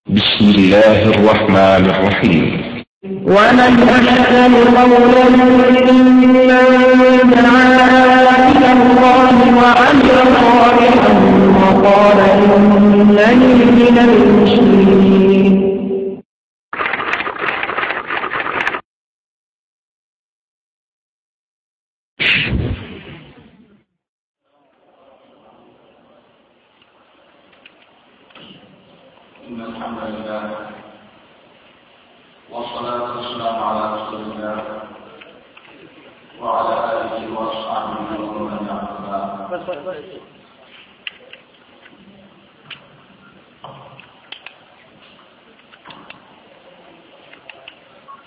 بسم الله الرحمن الرحيم ومن أحسن قولا ممن دعا إلى الله وعمل صالحا وقال إنني من المسلمين. إن الحمد لله والصلاة والسلام على رسول الله وعلى آله وأصحابه ومن تبعهم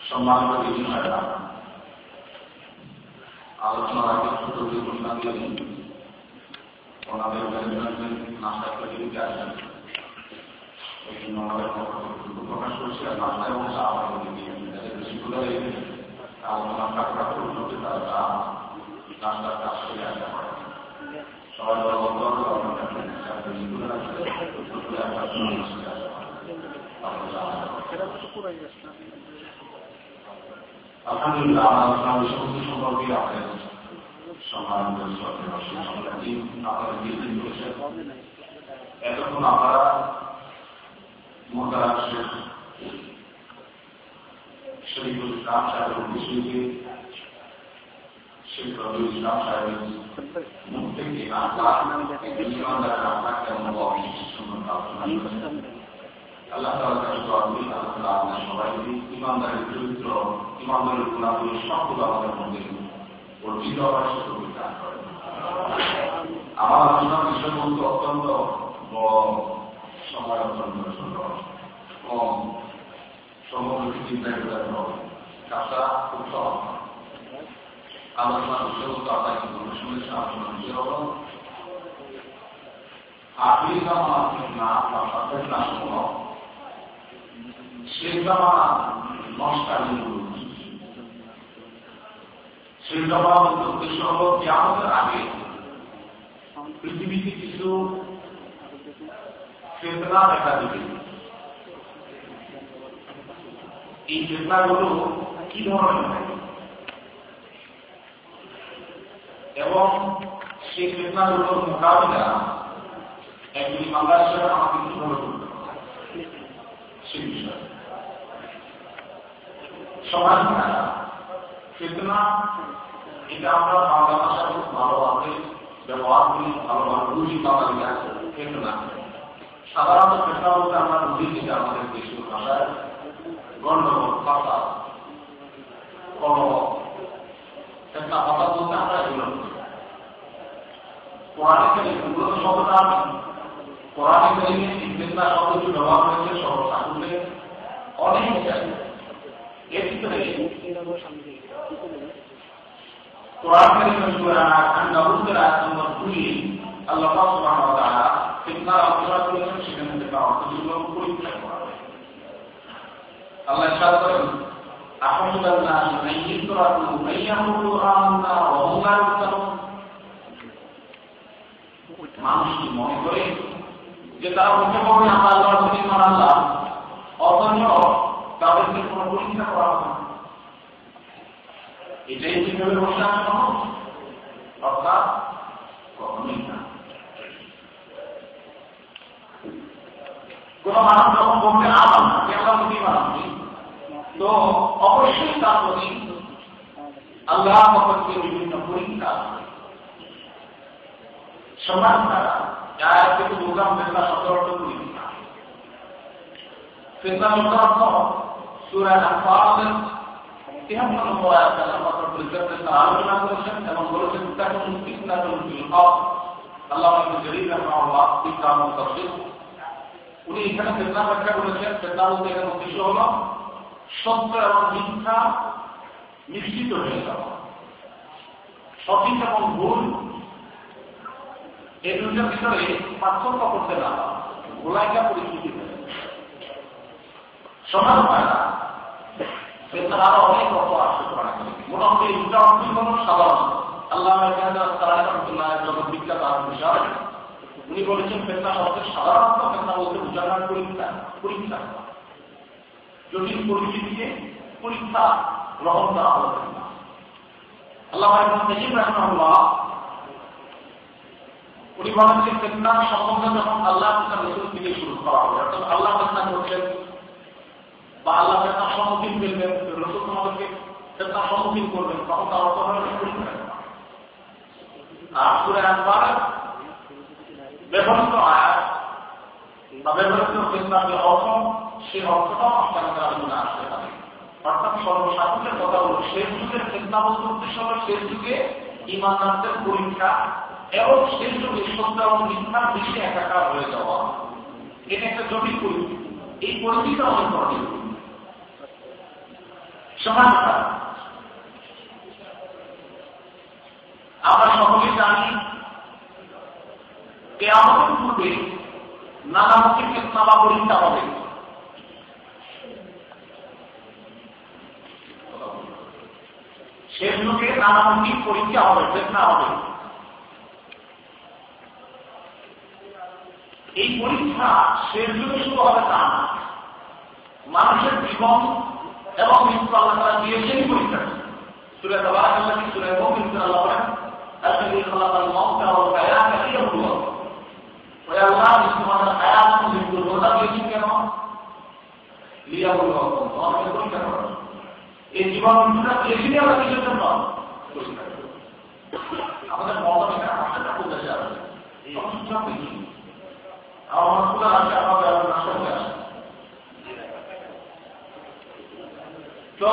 সম্মানিত বিষয়রা আলোচনার আগে ছোট ঘোষণা দিয়ে ওনাদের নাস্তা করে দিতে আসেন। এই জন্য আমাদের প্রকাশ করছি আর নাস্তা এবং চা আমাদের দিয়ে বেশিগুলো আলোচনা কাটা করতে তারা নাস্তার কাজ করে আসতে পারে। সবাই আলহামদুলিল্লাহ আলোচনা বিষয়বস্তু সম্পর্কে আমাদের সম্মানিত আপনারা দিয়ে করেছেন। এতক্ষণ আপনারা মোহতারাম শরীফুল ইসলাম সাহেবের বিষয়কে শেখ রবিউল ইসলাম সাহেবের মুখ থেকে আল্লাহ তাআলার কাছে দোয়া করি আল্লাহ আমাদের সবাইকে ইমানদারের চরিত্র ইমানদারের গুণাবলী সবগুলো আমাদের মধ্যে অর্জিত হওয়ার সুযোগ দান করেন। আমার আলোচনার বিষয়বস্তু অত্যন্ত সময় অত্যন্ত কম সমগ্র চিন্তা হবে কাজটা খুব সহজ। আলোচনার বিষয়বস্তু আপনার কিন্তু শুনেছেন আলোচনার বিষয় হল আখরি জামানা না আপনার সাথে না শোনো সেই জামানা নষ্টালী সেই জামানার উদ্দেশ্য হল কিয়ামতের আগে পৃথিবীতে কিছু ফিতনা দেখা দিবে। এই ফিতনাগুলো কি ধরনের হবে এবং সেই ফিতনাগুলোর মোকাবিলা একজন ইমানদার হিসেবে আমাকে কিভাবে করতে হবে সেই বিষয় সমাজ ফিতনা এটা আমরা বাংলা ভাষা খুব ভালোভাবে ব্যবহার করি, ভালোভাবে বুঝি বাঙালিরা ফিতনা। সাধারণত ফিতনা বলতে আমরা বুঝি যেটা আমাদের দেশীয় ভাষায় গণ্ডগোল কথা কলহ ফিতনা কথা বলতে আমরা এগুলো কোরআনে কারিমে শব্দটা কোরআনে কারিমে ফিতনা শব্দটি ব্যবহার হয়েছে সর্বসাকুল্যে অনেক জায়গায়। এর ভিতরে কোরআন কারিমের সূরা আন-নাবুতের আয়াত নম্বর 2 আল্লাহ সুবহানাহু ওয়া তাআলা ফিতনার আলোচনা করেছেন। সেখানে থেকে অর্থগুলো পরীক্ষা করা হয়। আল্লাহ ইরশাদ করেন আহমদুল্লাহ আইয়ুতরাকু আইয়াহুলু আমান্না ওয়া হুম লা ইফতানুন। মানুষ কি মনে করে যে তারা মুখে বলে আমরা আল্লাহর প্রতি ঈমান আনলাম অথচ তাদেরকে কোনো পরীক্ষা করা হবে না? এটাই কিভাবে বসে আছে মানুষ? অর্থাৎ কখনোই না। কোন মানুষ যখন বলবে আমার কেমন প্রতি মানুষ তো অবশ্যই তার প্রতি আল্লাহ পক্ষে বিভিন্ন পরীক্ষা সমান দ্বারা যার থেকে দুর্গাম ফেতনা শব্দ অর্থ পরীক্ষা। ফেতনা শব্দ অর্থ সূরা আল-ফাতির 73 নম্বর আয়াতে আল্লাহ পরিষ্কার আলোচনা করেছেন এবং বলেছেন তাকুন ফিতনাতুন ফিল আরদ। আল্লাহ ইবনে জারীর রাহিমাহুল্লাহ ইকরাম তাফসীর উনি এখানে ফিতনা ব্যাখ্যা করেছেন। ফিতনা বলতে এর উদ্দেশ্য হল সত্য এবং মিথ্যা মিশ্রিত হয়ে যাওয়া, সঠিক এবং ভুল এই দুইটার ভিতরে পার্থক্য করতে না গোলাইকা পরিস্থিতি সমান হয় না। ফিতনার আরো অনেক অর্থ আসতে পারে। মোটামুটি এই দুটা অর্থই হল সাধারণ। আল্লাহ জগৎ বিখ্যাত বিষয় উনি বলেছেন ফেতনা শব্দের সাধারণত ফেতনা বলতে বোঝানো হয় পরীক্ষা, পরীক্ষা জটিল পরিস্থিতিকে পরীক্ষা গ্রহণ করা হল। আল্লাহ ইবনে কাইয়িম রাহিমাহুল্লাহ উনি বলেন যে ফেতনা সম্বন্ধে যখন আল্লাহ তাআলা রাসূল থেকে শুরু করা হবে, অর্থাৎ আল্লাহ ফেতনা করছেন বা আল্লাহ ফেতনার সম্মুখীন করবেন, রাসূল তোমাদেরকে ফেতনার সম্মুখীন করবেন, তখন তার অর্থ হল পরীক্ষা। আর সূরা আনফাল ব্যবহৃত আয়াত বা ব্যবহৃত ফেতনার যে অর্থ, সেই অর্থটাও আপনাদের আলোচনা আসতে পারে। অর্থাৎ সর্বসাধারণের কথা হল শেষ যুগের ফেতনা বলতে উদ্দেশ্য হল শেষ যুগে ঈমানদারদের পরীক্ষা এবং শেষ যুগে সত্য এবং মিথ্যার বেশি একাকার হয়ে যাওয়া। এটা একটা জটিল পরিস্থিতি। এই পরিস্থিতিটা অনেক জটিল। সমানতা আমরা সকলেই জানি কিয়ামতের পূর্বে নানামুখী ফিতনা বা পরীক্ষা হবে। শেষ যুগে নানামুখী পরীক্ষা হবে, ফিতনা হবে। এই পরীক্ষা শেষ যুগে শুরু হবে তা না, মানুষের জীবন এবং মৃত্যু আল্লাহ তাআলা দিয়েছেন পরীক্ষা। সূরা তাবারাকাল্লাহ কি সূরা মুমিন আল্লাহ বলেন আল্লাযী খালাকাল মাউতা ওয়াল হায়াতা লিয়াবলুয়াকুম। ওয়া আল্লাহ সুবহানাহু হায়াত এবং মৃত্যুর কথা দিয়েছেন কেন? লিয়াবলুয়াকুম, তোমাদের পরীক্ষা করার। এই জীবন মৃত্যুটা দিয়েছেন আমরা কিসের জন্য? আমাদের মতটা আমাদের কোথায় যাবে? সমস্যা কি? আমার পুরো আছে আমাদের নষ্ট হয়ে আসে। তো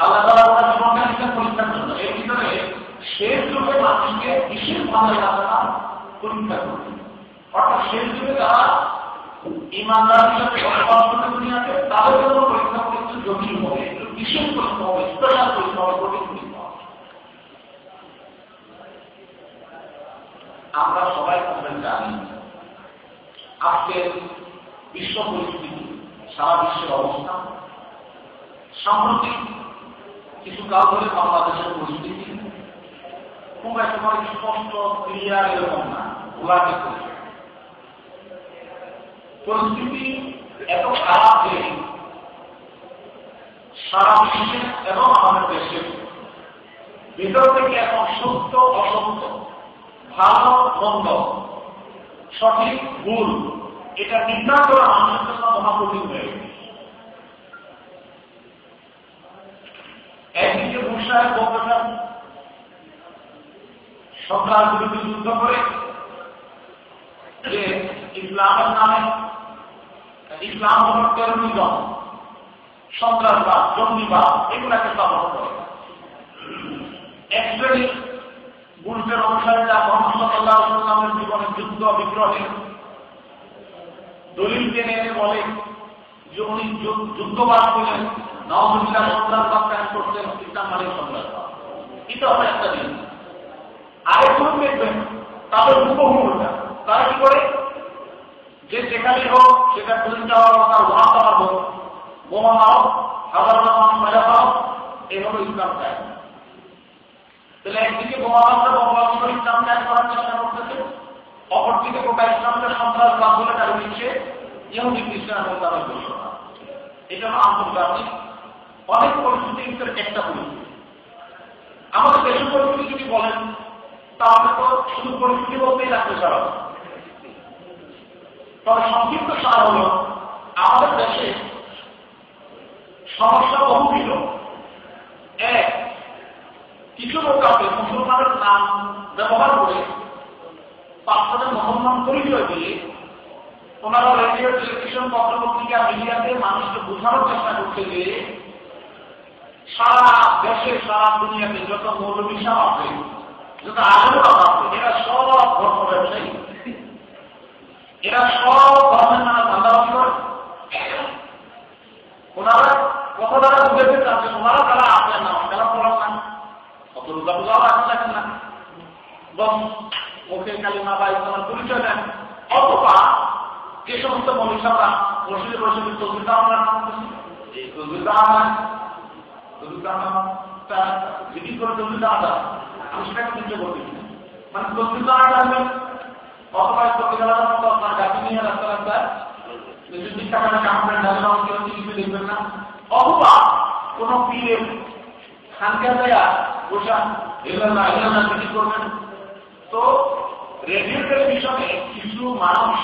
আল্লাহ তাআলা ওনার জীবনটা দিচ্ছেন পরীক্ষার জন্য। এর ভিতরে শেষ যুগে মানুষকে বিশেষভাবে আল্লাহ পরীক্ষা করবেন। অর্থাৎ শেষ যুগে যারা ঈমানদার হিসেবে বসবাস করতে দুনিয়াতে, তাদের জন্য পরীক্ষা একটু জটিল হবে, একটু বিশেষ পরীক্ষা হবে, স্পেশাল পরীক্ষা হবে, কঠিন পরীক্ষা হবে। আমরা সবাই কমবেন জানি আজকের বিশ্ব পরিস্থিতি, সারা বিশ্বের অবস্থা, সাম্প্রতিক কিছু কাল ধরে বাংলাদেশের পরিস্থিতি খুব একেবারে স্পষ্ট ক্লিয়ার এরকম না, ওলাকে পরিস্থিতি এত খারাপ যে সারা বিশ্বে এবং আমাদের দেশে ভিতর থেকে এখন সত্য অসত্য, ভালো মন্দ, সঠিক ভুল এটা নির্ণয় করা মানুষের জন্য মহাকঠিন হয়ে গেছে। একদিকে বুশ সাহেব বলতেছেন সরকার বিরুদ্ধে যুদ্ধ করে যে ইসলামের নামে, ইসলাম হল টেররিজম, সন্ত্রাসবাদ, জঙ্গিবাদ, এগুলাকে সমর্থন করে। এক শ্রেণী বুশের অনুসারে যা মুহাম্মদ সাল্লাল্লাহু আলাইহি ওয়াসাল্লামের জীবনে যুদ্ধ বিগ্রহে দলিল টেনে এনে বলে যে উনি যুদ্ধবাদ করলেন, নওয়াজুল্লাহ সন্ত্রাসবাদ কায়েম করছেন, ইসলাম মানে সন্ত্রাসবাদ। এটা হলো একটা জিনিস। আরেকজন দেখবেন তাদের উপভূমিটা, তারা কি করে যে যেখানে হোক সেটা পুলিশ যাওয়া হোক, তার ওয়াহা হোক, বোমা মাও, হাজার মানুষ মেরা পাও, এভাবে ইসলাম চায়। তাহলে একদিকে বোমা মাত্রা বঙ্গবন্ধু ইসলাম চায় করার চেষ্টা করতেছে, অপরদিকে গোটা ইসলামকে সন্ত্রাসবাদ বলে তারা দিচ্ছে ইহুদি খ্রিস্টান এবং তাদের ঘোষণা। এটা হলো আন্তর্জাতিক অনেক পরিস্থিতির ভিতরে একটা পরিস্থিতি। আমাদের দেশের পরিস্থিতি যদি বলেন তাহলে তো শুধু পরিস্থিতি বলতেই রাখতে চাওয়া। তবে সংক্ষিপ্ত সার হল আমাদের দেশে সমস্যা বহুবিধ। এক, কিছু লোক আছে মুসলমানের নাম ব্যবহার করে পাঁচটাদের মুসলমান পরিচয় দিয়ে ওনারা রেডিও, টেলিভিশন, পত্রপত্রিকা, মিডিয়াতে মানুষকে বোঝানোর চেষ্টা করছে যে সারা দেশে, সারা দুনিয়াতে যত মৌলবী সাহেব আছে, যত আলেমরা আছে, এরা সব ধর্ম ব্যবসায়ী, এরা সব ধর্মের নানা ধান্দাবাজি করে। ওনারা কত দ্বারা বুঝেছে চাচ্ছে, ওনারা তারা আসেন না, তারা পড়ান না, অত রোজা পূজাও আসতে থাকেন না, বস মুখে কালিমা বা ইসলামের পরিচয় দেন। অথবা যে সমস্ত মনীষারা মসজিদে বসে তসবিরটা আমরা নাম করছি, এই তসবিরটা আমার জিজ্ঞেস করে তসবিরটা আদা, আমি সেটাকে চিন্তা করতেছি। মানে তসবিরটা আনবেন, অথবা চট্টগ্রামের মতো আপনার গাড়ি নিয়ে রাস্তা রাস্তায় শিক্ষাখানে কামড়েন ডালের অঞ্চল টিভিতে দেখবেন না, অথবা কোনো পীরের খানকা দেয়া বসা এগুলো জিনিস করবেন। তো রেডিও টেলিভিশনে কিছু মানুষ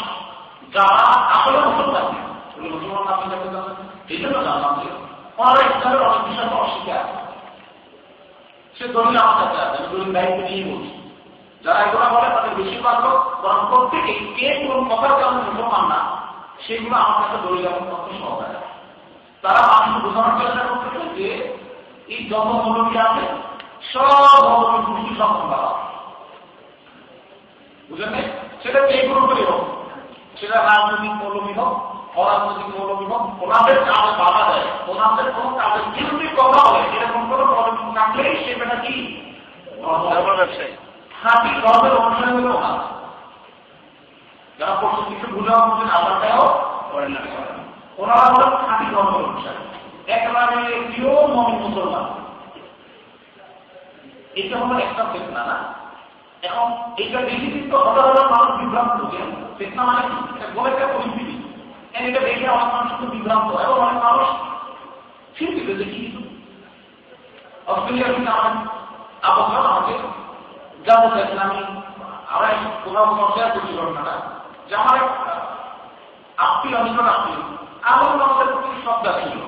যারা আসলে মুসলমান আপনি দেখতে যাচ্ছেন, এই জন্য জানলাম যে ওনারা ইসলামের অনেক বিষয় অস্বীকার, সে দলিল আমার কাছে আছে, দলিল দায়িত্ব নিয়ে বলছি। যারা এগুলো বলে তাদের বেশিরভাগ লোক বরং প্রত্যেকে কে কোন কথার কারণে মুসলমান না সেগুলো আমার কাছে দলিল এবং তথ্য সহকারে। তারা মানুষকে বোঝানোর চেষ্টা করতেছে যে এই যত মৌলবী আছে সব মৌলবী পুরুষ সম্পন্ন বুঝলেন, সেটা যে গ্রুপেরই হোক, সেটা রাজনৈতিক মৌলবী হোক অরাজনৈতিক মৌলবী হোক, ওনাদের কাজে বাধা দেয়, ওনাদের কোনো কাজের বিরুদ্ধে কথা বলে এরকম কোনো মৌলবী থাকলেই সেটা কি ব্যবসায়ী খাঁটি ধর্মের অনুসারী হলেও না। যারা পশু কিছু বুঝাও বুঝেন আপনারটাও করেন না, ওনারা হলেন খাঁটি ধর্মের অনুসারী, একেবারে প্রিয় মুমিন মুসলমান। এটা হলো একটা ফিতনা না। এখন এইটা দেখে কিন্তু হাজার হাজার মানুষ বিভ্রান্ত হচ্ছেন। ফিতনা মানে বলে একটা পরিস্থিতি, এটা দেখে অনেক মানুষ কিন্তু বিভ্রান্ত এবং অনেক মানুষ চিন্তিত যে কি অস্ট্রেলিয়া কিন্তু আমার আবহাওয়া আমাকে জানতে চাইছেন। আমরা কোথাও শেয়ার করছি ঘটনাটা যে আমার আত্মীয় নিকট আত্মীয় আমার আমাদের প্রতি শ্রদ্ধা ছিল,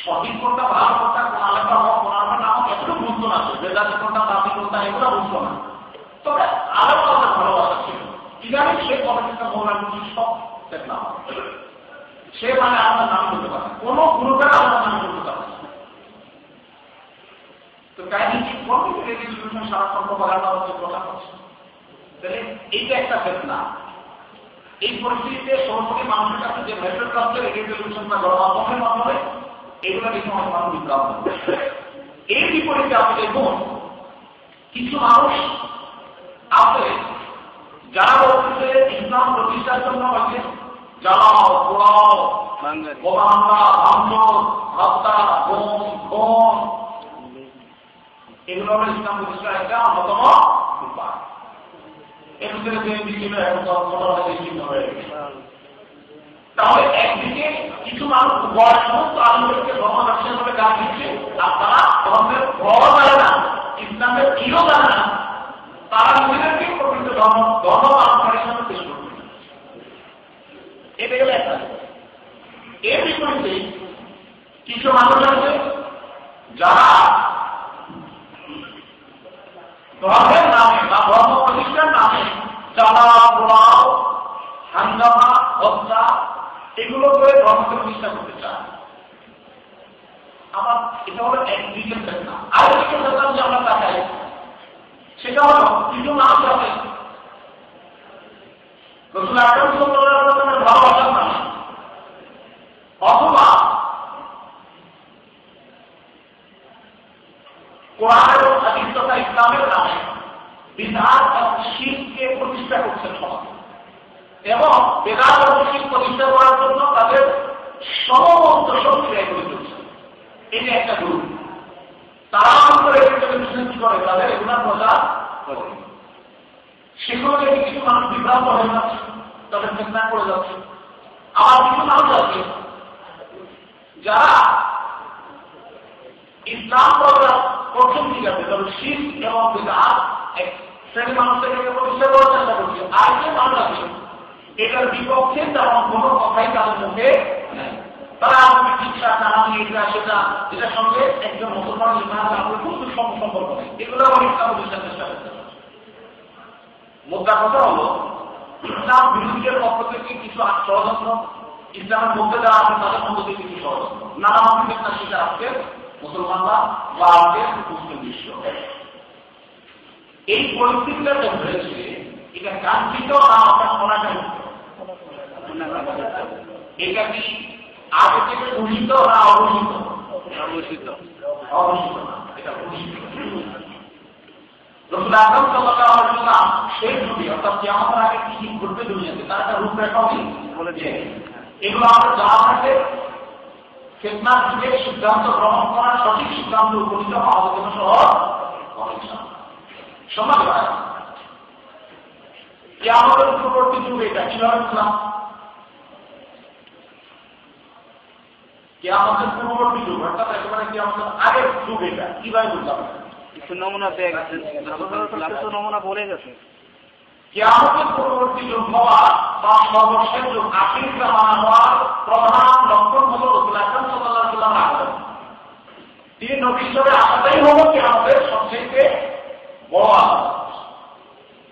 সঠিক কোনটা ভালো কোনটা কোন আলাদা হোক কোন আলাদা না হোক একটু বুঝতো না, বেদাতি কোনটা দাবি কোনটা এগুলো বুঝতো না, তবে আলাদা আমাদের ভালোবাসা ছিল। ইদানিং সে পলিটিক্যাল মৌলানা সব দেখলাম, সে মানে আমাদের নাম বলতে পারে কোন গুরুটার আমাদের নাম বলতে পারে। তো কাহিনী কি করবে সারা সম্পর্ক হচ্ছে কথা হচ্ছে, তাহলে এইটা একটা ফেতনা। এই পরিস্থিতিতে সরাসরি মানুষের কাছে যে মেসেজ আসছে রেডিও টেলিভিশনটা গণমাধ্যমের মাধ্যমে এগুলো দেখে অনেক মানুষ বিভ্রান্ত। এর বিপরীতে আপনি দেখুন কিছু মানুষ আছে যারা বলতেছে ইসলাম প্রতিষ্ঠার জন্য হচ্ছে জ্বালাও পোড়াও বোমা ভাঙচুর হত্যা খুন, এগুলো হলো ইসলাম প্রতিষ্ঠার একটা অন্যতম উপায়। এর ভিতরে যে বিভিন্ন হয়ে গেছে। তাহলে একদিকে কিছু মানুষ সমস্ত আলমদেরকে ধর্ম ব্যবসা করে গাছ দিচ্ছে, আর তারা ধর্মের ঘর জানে না, ইসলামের কিও জানে না, তারা নিজেদেরকে প্রকৃত ধর্ম পালনকারীর সাথে পেশ করবে। এটা গেলে একটা। এর বিপরীতে কিছু মানুষ আছে যারা ধর্মের নামে বা ধর্ম প্রতিষ্ঠার নামে জ্বালা পোড়াও হাঙ্গামা হত্যা এগুলো করে ধর্মকে প্রতিষ্ঠা করতে চায়। আমার এটা হলো একদিকের ফেতনা। আরেকদিকে ফেতনা যে আমরা তাকাই সেটা হলো কিছু মানুষ আছে রাসূল আকরাম সাল্লাল্লাহু আলাইহি ওয়াসাল্লামের ভালোবাসার নামে অথবা কোরআন এবং হাদিস তথা ইসলামের নামে বিদআত এবং শিরককে প্রতিষ্ঠা করছেন সমাজে, এবং বেদাত এবং শিরক প্রতিষ্ঠা করার জন্য তাদের সমস্ত শক্তি ব্যয় করে চলছে। এই যে একটা গ্রুপ, তারা করে কি করে তাদের এগুলার প্রচার করে, সেগুলো দেখে কিছু মানুষ বিভ্রান্ত হয়ে যাচ্ছে, তাদের চেষ্টা করে যাচ্ছে। আবার কিছু মানুষ আছে যারা ইসলাম প্রথম ঠিক আছে, তবে শিরক এবং বিদআত এক শ্রেণী মানুষকে প্রতিষ্ঠা করার চেষ্টা করছে। আর যে মানুষ আছে এটার বিপক্ষে তেমন কোনো কথাই তাদের মুখে নেই। তারা আমাকে শিক্ষা জানানি এটা সেটা, যেটার সঙ্গে একজন মুসলমান ইমান আমাদের খুব সম্পর্ক নেই, এগুলো আমার ইসলাম প্রতিষ্ঠার চেষ্টা করতে হবে। মোদ্দা কথা হলো ইসলাম বিরোধীদের পক্ষ থেকে কিছু ষড়যন্ত্র, ইসলামের মধ্যে যারা আছে তাদের মধ্যে থেকে কিছু ষড়যন্ত্র, নানা মানুষের না সেটা আজকে মুসলমানরা বা আজকে মুসলিম বিশ্ব। এই পরিস্থিতিটা যে হয়েছে এটা কাঙ্ক্ষিত না অনাকাঙ্ক্ষিত, এটা কি আগে থেকে ঘোষিত না অঘোষিত? অঘোষিত না, এটা ঘোষিত। রাসূল আকরাম সাল্লাল্লাহু আলাইহি ওয়াসাল্লাম সেই যুগে অর্থাৎ কিয়ামতের আগে কি ঘটবে দুনিয়াতে তার একটা রূপরেখাও বলে দিয়ে এগুলো আমরা জানা থাকে। ফিতনার যুগে সিদ্ধান্ত গ্রহণ করার সঠিক সিদ্ধান্ত উপনীত হওয়া আমাদের জন্য সহজ সমাজ। কিয়ামতের পূর্ববর্তী যুগ এটা কিভাবে বুঝলাম? কিয়ামতের পূর্ববর্তী যুগ অর্থাৎ একেবারে কিয়ামতের আগের যুগ এটা কিভাবে বুঝলাম? কিছু নমুনা পেয়ে গেছেন, নমুনা বলে গেছে। কিয়ামতের পূর্ববর্তী যুগ হওয়া বা সর্বশেষ যুগ আখির জামানা হওয়ার প্রধান লক্ষণ হল রাসূল আকরাম সাল্লাল্লাহু আলাইহি ওয়াসাল্লাম আগমন। তিনি নবী হিসেবে আসাটাই হলো কিয়ামতের সবচেয়ে বড় আলামত।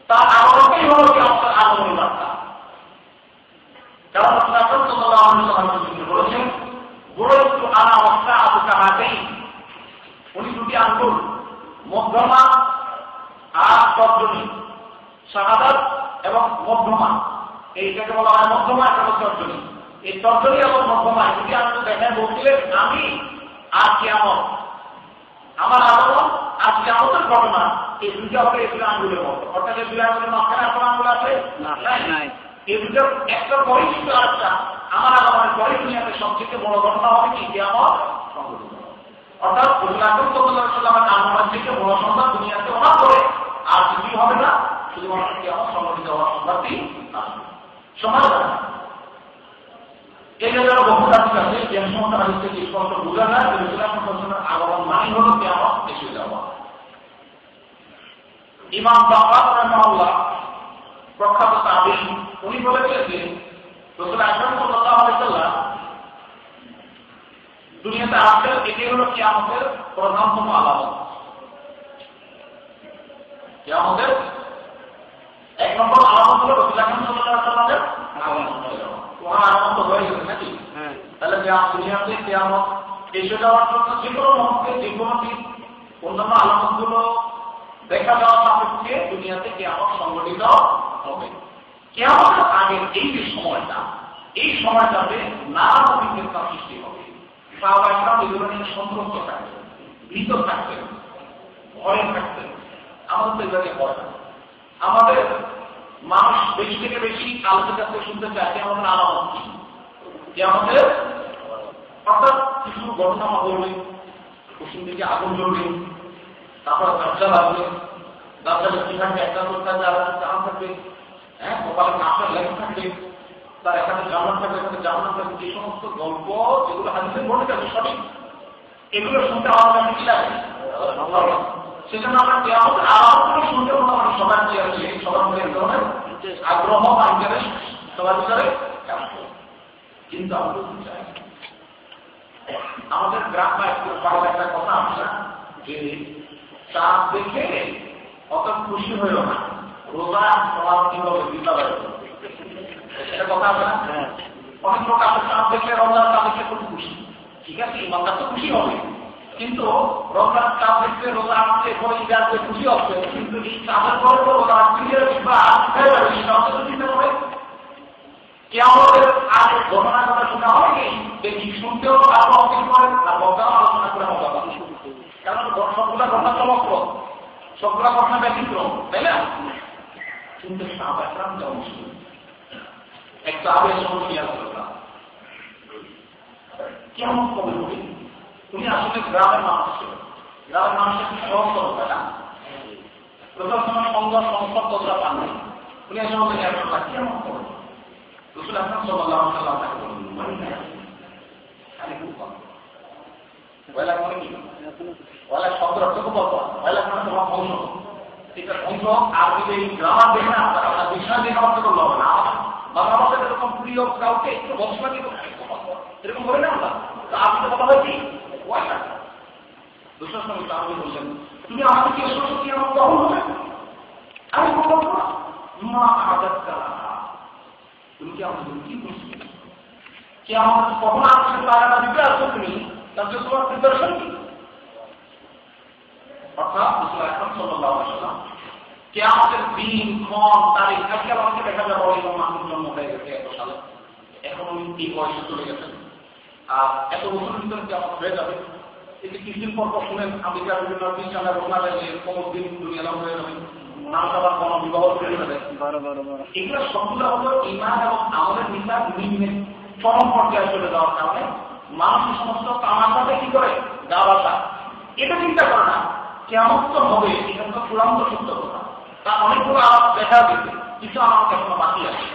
তার আগমনটাই হলো কিয়ামতের আগমনী বার্তা। কারণ রাসূল আকরাম সাল্লাল্লাহু আলাইহি ওয়াসাল্লাম বলেছেন, বুরাইতু আনা ওয়াসআতু কাহাতাইন, উনি দুটি আঙ্গুল মধ্যমা আর তর্জনী, শাহাদাত এবং মধ্যমা, এইটাকে বলা হয় মধ্যমা, এটা হলো তর্জনী। এই তর্জনী এবং মধ্যমা দুটি আঙ্গুল দেখেন বলছিলেন আমি আর কিয়ামত, আমার আগমন আর কিয়ামতের ঘটনা, এই দুইটা হবে এই দুই আঙ্গুলের মতো। অর্থাৎ এই দুই আঙ্গুলের মাঝখানে আপনার আঙ্গুল আছে নাই, এই দুটো একটা পরেই কিন্তু আরেকটা। আমার আগমনের পরে দুনিয়াতে সবচেয়ে বড় ঘটনা হবে কি? কিয়ামত সংঘটিত। অর্থাৎ রাসূল আকরাম সাল্লাল্লাহু আলাইহি ওয়াসাল্লামের আগমনের থেকে বড় সংবাদ দুনিয়াতে ওনার পরে আর কিছুই হবে না, শুধুমাত্র কিয়ামত সংঘটিত হওয়ার সংবাদটি আসবে। সমাজ এই জায়গায় বহু রাষ্ট্র আছে যে সমস্ত রাষ্ট্রকে স্পষ্ট বোঝা যায় যে রাসূল আকরাম সাল্লাল্লাহু আলাইহি ওয়াসাল্লামের আগমন মানে হলো কিয়ামত এসে যাওয়া। ইমাম বাকার রাহিমাহুল্লাহ প্রখ্যাত তাবিঈ, উনি বলেছেন যে রাসূল আকরাম সাল্লাল্লাহু আলাইহি ওয়াসাল্লাম দুনিয়াতে আসলে এটাই হলো কিয়ামতের প্রধানতম আলামত। কিয়ামতের এক নম্বর আলামত হলো রাসূল আকরাম সাল্লাল্লাহু আলাইহি ওয়াসাল্লামের আগমন। ওনার আগমন তো হয়ে গেছে নাকি? তাহলে দুনিয়াতে কিয়ামত এসে যাওয়ার জন্য যে কোনো মুহূর্তে যে কোনো দিন অন্যান্য আলামতগুলো দেখা যাওয়া সাপেক্ষে দুনিয়াতে কিয়ামত সংঘটিত হবে। কিয়ামতের আগের এই যে সময়টা, এই সময়টাতে নানা অভিজ্ঞতার সৃষ্টি হবে। সাহাবায়ে কেরাম এগুলো নিয়ে সন্ত্রস্ত থাকতেন, ভীত থাকতেন, ভয়ে থাকতেন। আমাদের তো এগুলোকে ভয় না। আমাদের মানুষ বেশি থেকে বেশি আলোচনার কাছে শুনতে চায় যে আমাদের আলামত কি, যে আমাদের অর্থাৎ কিছু ঘটনা বলবে, পশ্চিম দিকে আগুন জ্বলবে, তারপর দরজা লাগবে, দরজা লক্ষ্মী থাকবে, একটা লোক থাকবে, আর একটা জাহান থাকবে, হ্যাঁ, কপালে নাচের লেখা থাকবে, তার এখানে জামান থাকবে, এখানে জামান থাকবে, যে সমস্ত গল্প যেগুলো হাদিসে বর্ণিত আছে সঠিক, এগুলো শুনতে আমার কাছে কি লাগে? সেজন্য আমরা কিয়ামতের আলামতগুলো শুনতে আমাদের সবার কি আছে, সবার মধ্যে এক ধরনের আগ্রহ বা ইন্টারেস্ট সবার ভিতরে কাজ করে। কিন্তু আমরা বলতে চাই আমাদের গ্রামে একটা কথা আছে যে চাঁদ দেখে অত খুশি হইল না, রোজা সমাজ কিভাবে বিদ্যালয়, এটা কথা আছে না? অনেক লোক আছে চাঁদ দেখলে রোজা তাদেরকে খুব খুশি, ঠিক আছে, ইমানদার তো খুশি হবে, কিন্তু রোজার চাঁদ দেখলে রোজা আসছে পরে ঈদে খুশি হচ্ছে, কিন্তু এই চাঁদের পরে তো রোজা চিন্তা করে কিয়ামতের আগে ঘটনার কথা শোনা হয়নি, দেখি শুনতেও আরো অনেক করে আর বক্তাও আলোচনা করে মজা পাবে, কারণ সবগুলা ঘটনা চমকপ্রদ, সবগুলা ঘটনা ব্যতিক্রম, তাই না? কিন্তু সাহাবায়ে কেরাম যা মুশকিল, এক সাহাবীর সঙ্গে খেয়াল করলাম কেমন কবে হবে। তুমি আসলে গ্রামের মানুষ ছিল, গ্রামের মানুষের সহজ করো না, প্রথম সময় সংবাদ সংসদ কতটা পান নাই, উনি এসে বলতে কেমন করো। রাসূল আকরাম সাল্লাল্লাহু আলাইহি ওয়াসাল্লাম তাকে বললেন, আরে খুব কম ওয়ালা মানে কি, ওয়ালা শব্দের অর্থ খুব অল্প, ওয়ালা মানে তোমার ধ্বংস, এটা ধ্বংস। আর যদি এই গ্রামার দেখে না আপনারা বিষয় দেখে অর্থ করলে হবে না। বাংলা ভাষায় এরকম প্রিয় কাউকে একটু বংশনা কিন্তু এরকম বলে না আমরা, তো আপনি তো কথা হয় কি ওয়ালা দুশোর সঙ্গে আপনি বললেন তুমি আমাকে কি এসো কি আমার কখন হবে, আমি বলবো মা আদাত করা, তুমি কি আমাদের কি করছো, কি আমাদের কখন আসছে টাকাটা দিতে আসছো তুমি, তার জন্য তোমার প্রিপারেশন কি? অর্থাৎ রাসূল আকরাম সাল্লাল্লাহু আলাইহি ওয়াসাল্লাম কিয়ামতের দিন, ক্ষণ, তারিখ আজকাল আমাকে দেখা যাবে ওইরকম মানুষ জন্ম হয়ে গেছে এত সালে, এখন উনি এই বয়সে চলে গেছেন, আর এত বছরের ভিতরে কিয়ামত হয়ে যাবে। এই যে কিছুদিন পর শুনেন আমেরিকার বিভিন্ন বিজ্ঞানের ঘটনা যায় যে কোনো দিন দুনিয়া নাম হয়ে যাবে, নামসাবার কোনো বিবাহ করে যাবে, এগুলো সবগুলো হলো ঈমান এবং আমাদের নিসাব নিম্নে চরম পর্যায়ে চলে যাওয়ার কারণে মানুষ সমস্ত তামাশাতে কি করে গাওয়াটা, এটা চিন্তা করে না কিয়ামত তো হবে, এটা তো চূড়ান্ত সত্য কথা। তা অনেকগুলো আলাপ দেখা দিচ্ছে কিছু আমাকে এখনো বাকি আছে।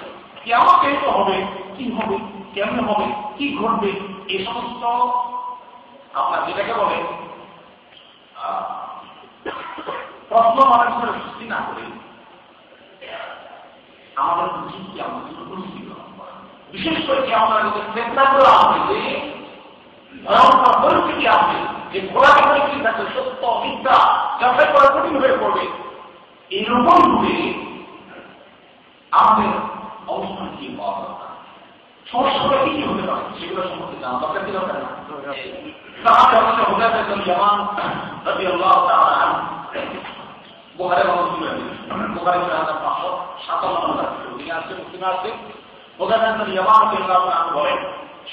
কিয়ামত তো হবে, কি হবে, কেমন হবে, কি ঘটবে, এই সমস্ত আপনার যেটাকে বলে প্রশ্ন মনের ভিতরে সৃষ্টি না করে আমাদের উচিত কি আমাদের পরিস্থিতি গ্রহণ করা, বিশেষ করে কি আমাদের চেষ্টাগুলো আছে যে ভয়ঙ্কর পরিস্থিতি আছে, যে ঘোরাটি পরিস্থিতি আছে, সত্য মিথ্যা যাচাই করা কঠিন হয়ে পড়বে, এইরকম ভাবে আমাদের অবস্থান কি হওয়া দরকার, সমস্যাটা কি হতে পারে সেগুলো সম্পর্কে জানা দরকার কি দরকার না। বুখারী মুসলিম বুখারী 557 নম্বর তিনি আসছে মুসলিমে আসছে হুযায়ফা বিন ইয়ামান রাদিয়াল্লাহু আনহু বলেন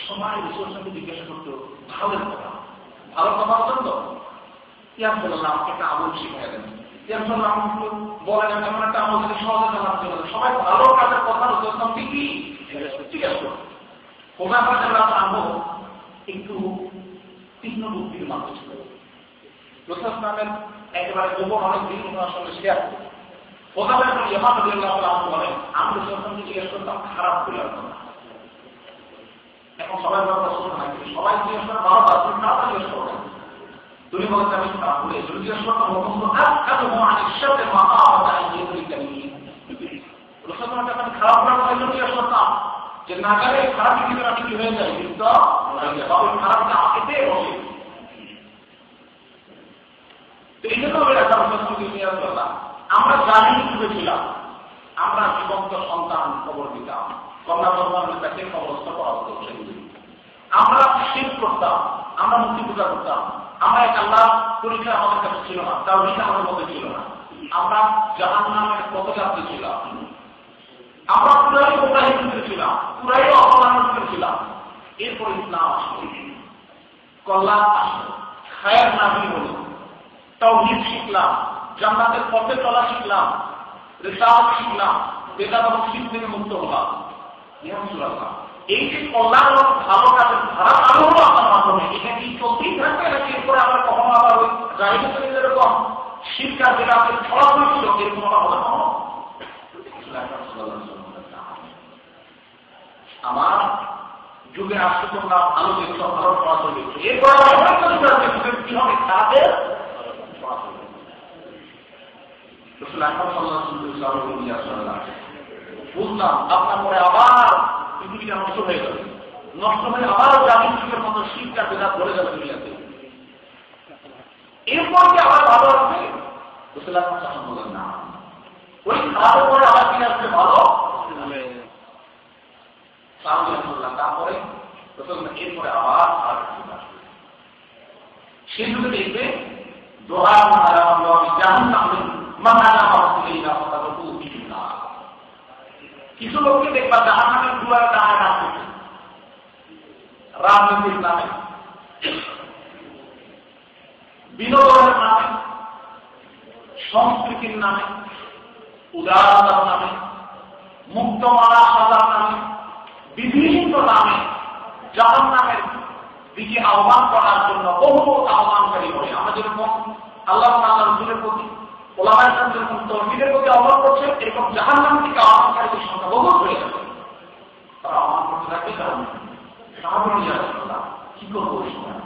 সময় রাসূলকে জিজ্ঞাসা করতো ভালো কথা বলেন তো ইয়া রাসূলুল্লাহ আমাকে একটা আমল শিখিয়ে দেন। ইয়া রাসূলুল্লাহ আমাকে বলেন এমন একটা আমল যদি সহজে জানার জন্য সবাই ভালো কাজের কথা রাসূলুল্লাহ কি ঠিক আছে। হুযায়ফা রাদিয়াল্লাহু আনহু একটু তীক্ষ্ণ বুদ্ধির মানুষ ছিল। রাসূলুল্লাহের একেবারে গোপন অনেক দিন ওনার সঙ্গে শেয়ার করে হুযায়ফা বিন ইয়ামান রাদিয়াল্লাহু আনহু বলেন আমি রাসূলকে জিজ্ঞেস করতাম খারাপ করে না। এখন সবাই বড় প্রশ্ন না, সবাই জিজ্ঞেস করে ভালো কাজ না জিজ্ঞেস করবেন। তুমি বলতে আমি খারাপ করে জিজ্ঞেস করতাম হুকুম আকাদু আনি শাতে মাআওয়াতা আইয়ুল কারীম। রাসূলকে আমি খারাপ করার জন্য জিজ্ঞেস করতাম যে না করে খারাপ কিছু না কি হয়ে যায়, কিন্তু বাবু খারাপটা আমাকে দিয়ে বসে। তো এই জন্য আমরা জানি ছিলাম আমরা জীবন্ত সন্তান খবর দিতাম, কন্যা সন্তানকে কবরস্থ করা হতো, সেগুলি আমরা শিরক করতাম, আমরা মূর্তি পূজা করতাম, আমরা এক আল্লাহ পরীক্ষা আমাদের কাছে ছিল না, তাও এটা আমাদের মধ্যে ছিল না, আমরা জাহান্নামের পথযাত্রী ছিলাম, আমরা পুরাই গোমরাহির ভিতরে ছিলাম, পুরাই অপমানের ভিতরে ছিলাম। এরপর ইসলাম আসলো, কল্যাণ আসলো, খায়ের নামই হলো, তাওহীদ শিখলাম, জান্নাতের পথে চলা শিখলাম, রিসালাত শিখলাম, বেদাত এবং শিরক থেকে মুক্ত হলাম। এই যে কল্যাণ ভালো কাজের ধারা চালু হলো আপনার মাধ্যমে, এটা কি চলতেই থাকবে নাকি এরপরে আমরা কখনো আবার ওই জাহিলিয়াতে যেরকম শিরক আর বেদাতের ছড়াছড়ি ছিল এরকম আবার হবে কখনো? আমার যুগে আসছে তোমরা ভালো দেখছো, ভালো ছড়াছড়ি দেখছো, এরপরে কি হবে তাদের বুঝলাম আপনার পরে আবার পৃথিবীটা নষ্ট হয়ে যাবে, নষ্ট হয়ে আবার জামিন যুগের মতো শিক্ষা বেদাত ধরে যাবে দুনিয়াতে, এরপর কি আবার ভালো আসবে? বলেন না, ওই খারাপের পরে আবার কি আসবে ভালো? তারপরে এরপরে আবার সেই যুগে দেখবে কিছু লোককে দেখবা জাহান্নামের দুয়ারে দাঁড়ায় রাখছে, রাজনীতির নামে, বিনোদনের নামে, সংস্কৃতির নামে, উদারতার নামে, মুক্তমালা সাজার নামে, বিভিন্ন নামে জাহান্নামের দিকে আহ্বান করার জন্য বহু আহ্বানকারী হবে। আমরা যেরকম আল্লাহ রাসূলের প্রতি, ওলামায়ে কেরাম যেরকম তাওহীদের প্রতি আহ্বান করছে, এরকম জাহান্নাম থেকে আহ্বানকারীদের সংখ্যা বহু হয়ে যাবে। তারা আহ্বান করতে থাকবে জাহান্নাম। কি করবো ওই সময়?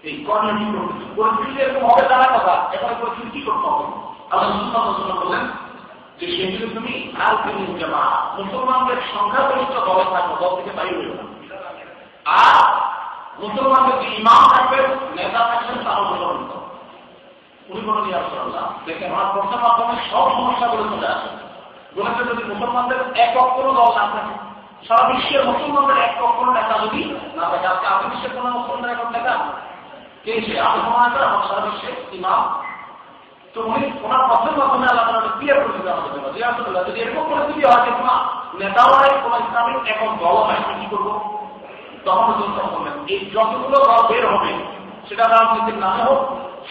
এই কর্মের কি করতে পরিস্থিতি এরকম হবে জানা কথা, এখানে পরিস্থিতি কি করতে হবে? আল্লাহ সুবহানাহু বললেন যে সেগুলো তুমি আর তুমি জামা মুসলমানদের সংখ্যাগরিষ্ঠ দলে থাকবে, দল থেকে বাইরে হয়ে যাবে। আর মুসলমানদের যে ইমাম থাকবেন, নেতা থাকবেন, তার অনুসরণ করবে। উনি বলেন ইয়া রাসূলুল্লাহ, দেখেন আমার প্রশ্নের মাধ্যমে সব সমস্যাগুলো চলে আসে। বলেছে যদি মুসলমানদের একক কোনো দল না থাকে, সারা বিশ্বের মুসলমানদের একক কোনো নেতা যদি না থাকে, আজকে আপনি বিশ্বের কোনো মুসলমানের একক নেতা কে? সে আলোচনা করে আমার সারা বিশ্বের ইমাম। তো উনি ওনার প্রশ্নের মাধ্যমে আল্লাহ তাআলা ক্লিয়ার করে দিতে আমাদের জন্য, ইয়া রাসূলুল্লাহ যদি এরকম পরিস্থিতি হয় যে কোনো নেতাও নাই, কোনো ইসলামিক একক দল নাই, কি করবো? তখন বললেন এই যতগুলো দল বের হবে, সেটা রাজনীতির নামে হোক,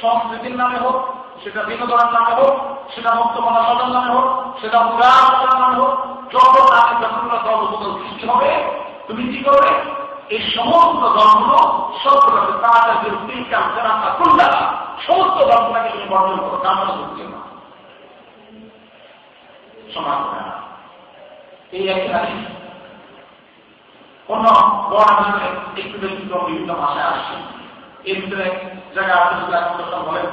সংস্কৃতির নামে হোক, সেটা বিনোদনের নামে হোক, সেটা মুক্তমালা সাজার নামে হোক, সেটা উদারতার নামে হোক, যত নামে যতগুলো দল উপদল সৃষ্টি হবে, তুমি কি করবে? এই সমস্ত দলগুলো সবগুলোকে তাদের বিরুদ্ধে সমস্ত দলগুলোকে তুমি বর্জন করো, জামানো করছে না। সমান করে না। এই একটি হাদিস অন্য বড় হাদিসে একটু ব্যতিক্রম বিভিন্ন ভাষায় আসছে। এর ভিতরে জায়গা আব্দুল্লাহ বলেন,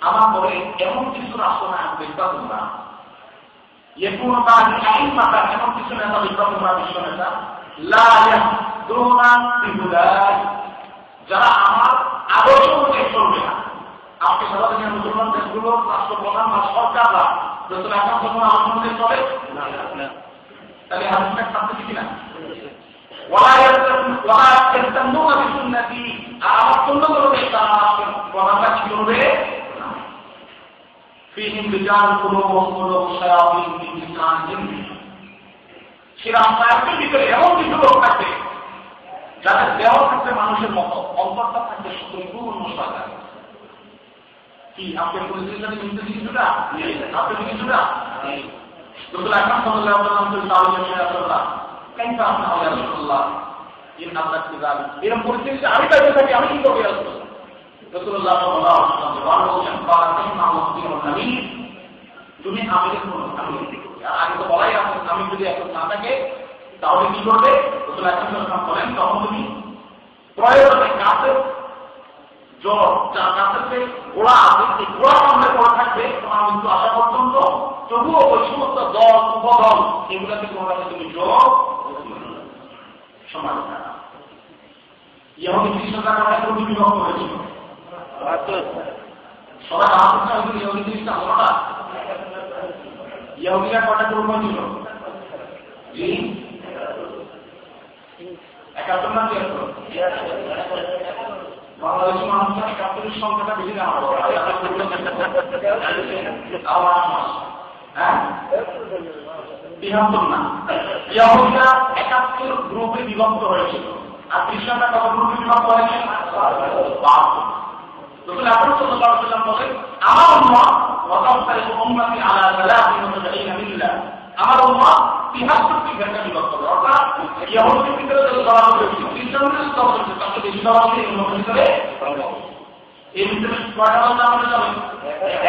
আমার পরে এমন কিছু রাষ্ট্র দেখবা তোমরা এমন কিছু নেতা দেখবা তোমরা বিশ্ব নেতা যারা আমার আদর্শ অনুযায়ী চলবে না। আপনি সারা দুনিয়ার মুসলমান দেশগুলো রাষ্ট্রপ্রধান বা সরকাররা যত এখন যখন আমার মধ্যে চলে তাহলে হাদিসটা থাকতে কিনা আমার সুন্নাত অনুযায়ী তারা প্রধানরা কি করবে? فيهم رجال قلوبهم قلوب الشياطين في لسان الجن সে রাস্তার ভিতরে এমন কিছু লোক থাকবে যাদের দেহ থাকবে মানুষের মতো, অন্তরটা থাকবে পরিপূর্ণ সাদা। কি আপনি বলেছিলেন যে কিন্তু কিছুটা আপনি কিছুটা রসুল আকরাম সাল্লাল্লাহু আলাইহি ওয়াসাল্লাম কেনটা আপনার রাসূলুল্লাহ ইন আল্লাহ কিজালি এরকম পরিস্থিতি আমি পাইতে থাকি, আমি কি করব? রাসূলুল্লাহ সাল্লাল্লাহু আলাইহি ওয়াসাল্লাম বলেন, তুমি আমিরের কোনো আমি আগে তো বলাই আছে, আমি যদি এখন না থাকে তাহলে কি করবে? রাসূল আকরাম সাল্লাল্লাহু আলাইহি ওয়াসাল্লাম বলেন, তখন তুমি প্রয়োজনে কাছে জ্বর যার কাছে ঘোড়া আছে এই ঘোড়া সামনে পড়ে থাকবে তোমার মৃত্যু আসা পর্যন্ত, তবুও ওই সমস্ত দল উপদল এগুলোকে তোমার কাছে তুমি জ্বর সমাজ না। ইহুদি খ্রিস্টানরা অনেক বিভক্ত হয়েছিল, সবাই আলোচনা হয়েছিল ইহুদি খ্রিস্টান ওরা ইহুদিরা কটা গ্রুপ ছিল? 71 না 73? বাংলাদেশের মানুষের 71 সংখ্যাটা বেশি না হবে, হ্যাঁ 73 না। ইহুদিরা 71 গ্রুপে বিভক্ত হয়েছিল, আর খ্রিস্টানরা কত গ্রুপে বিভক্ত হয়েছে? 52। রসুল আকরাম সাল্লাল্লাহু আলাইহি ওয়াসাল্লাম বলেন, আমার উম্মাহ ওয়াতাফারিকু উম্মতি আলা 73 মিল্লাহ, আমার উম্মাহ 73টি ফিরকা বিভক্ত হবে। অর্থাৎ ইহুদিদের ভিতরে যত দল রয়েছে, খ্রিস্টানদের যত দল রয়েছে, তার বেশি দল আছে এই উম্মাহের ভিতরে। এই ভিতরে কয়টা দল আমাদের যাবে?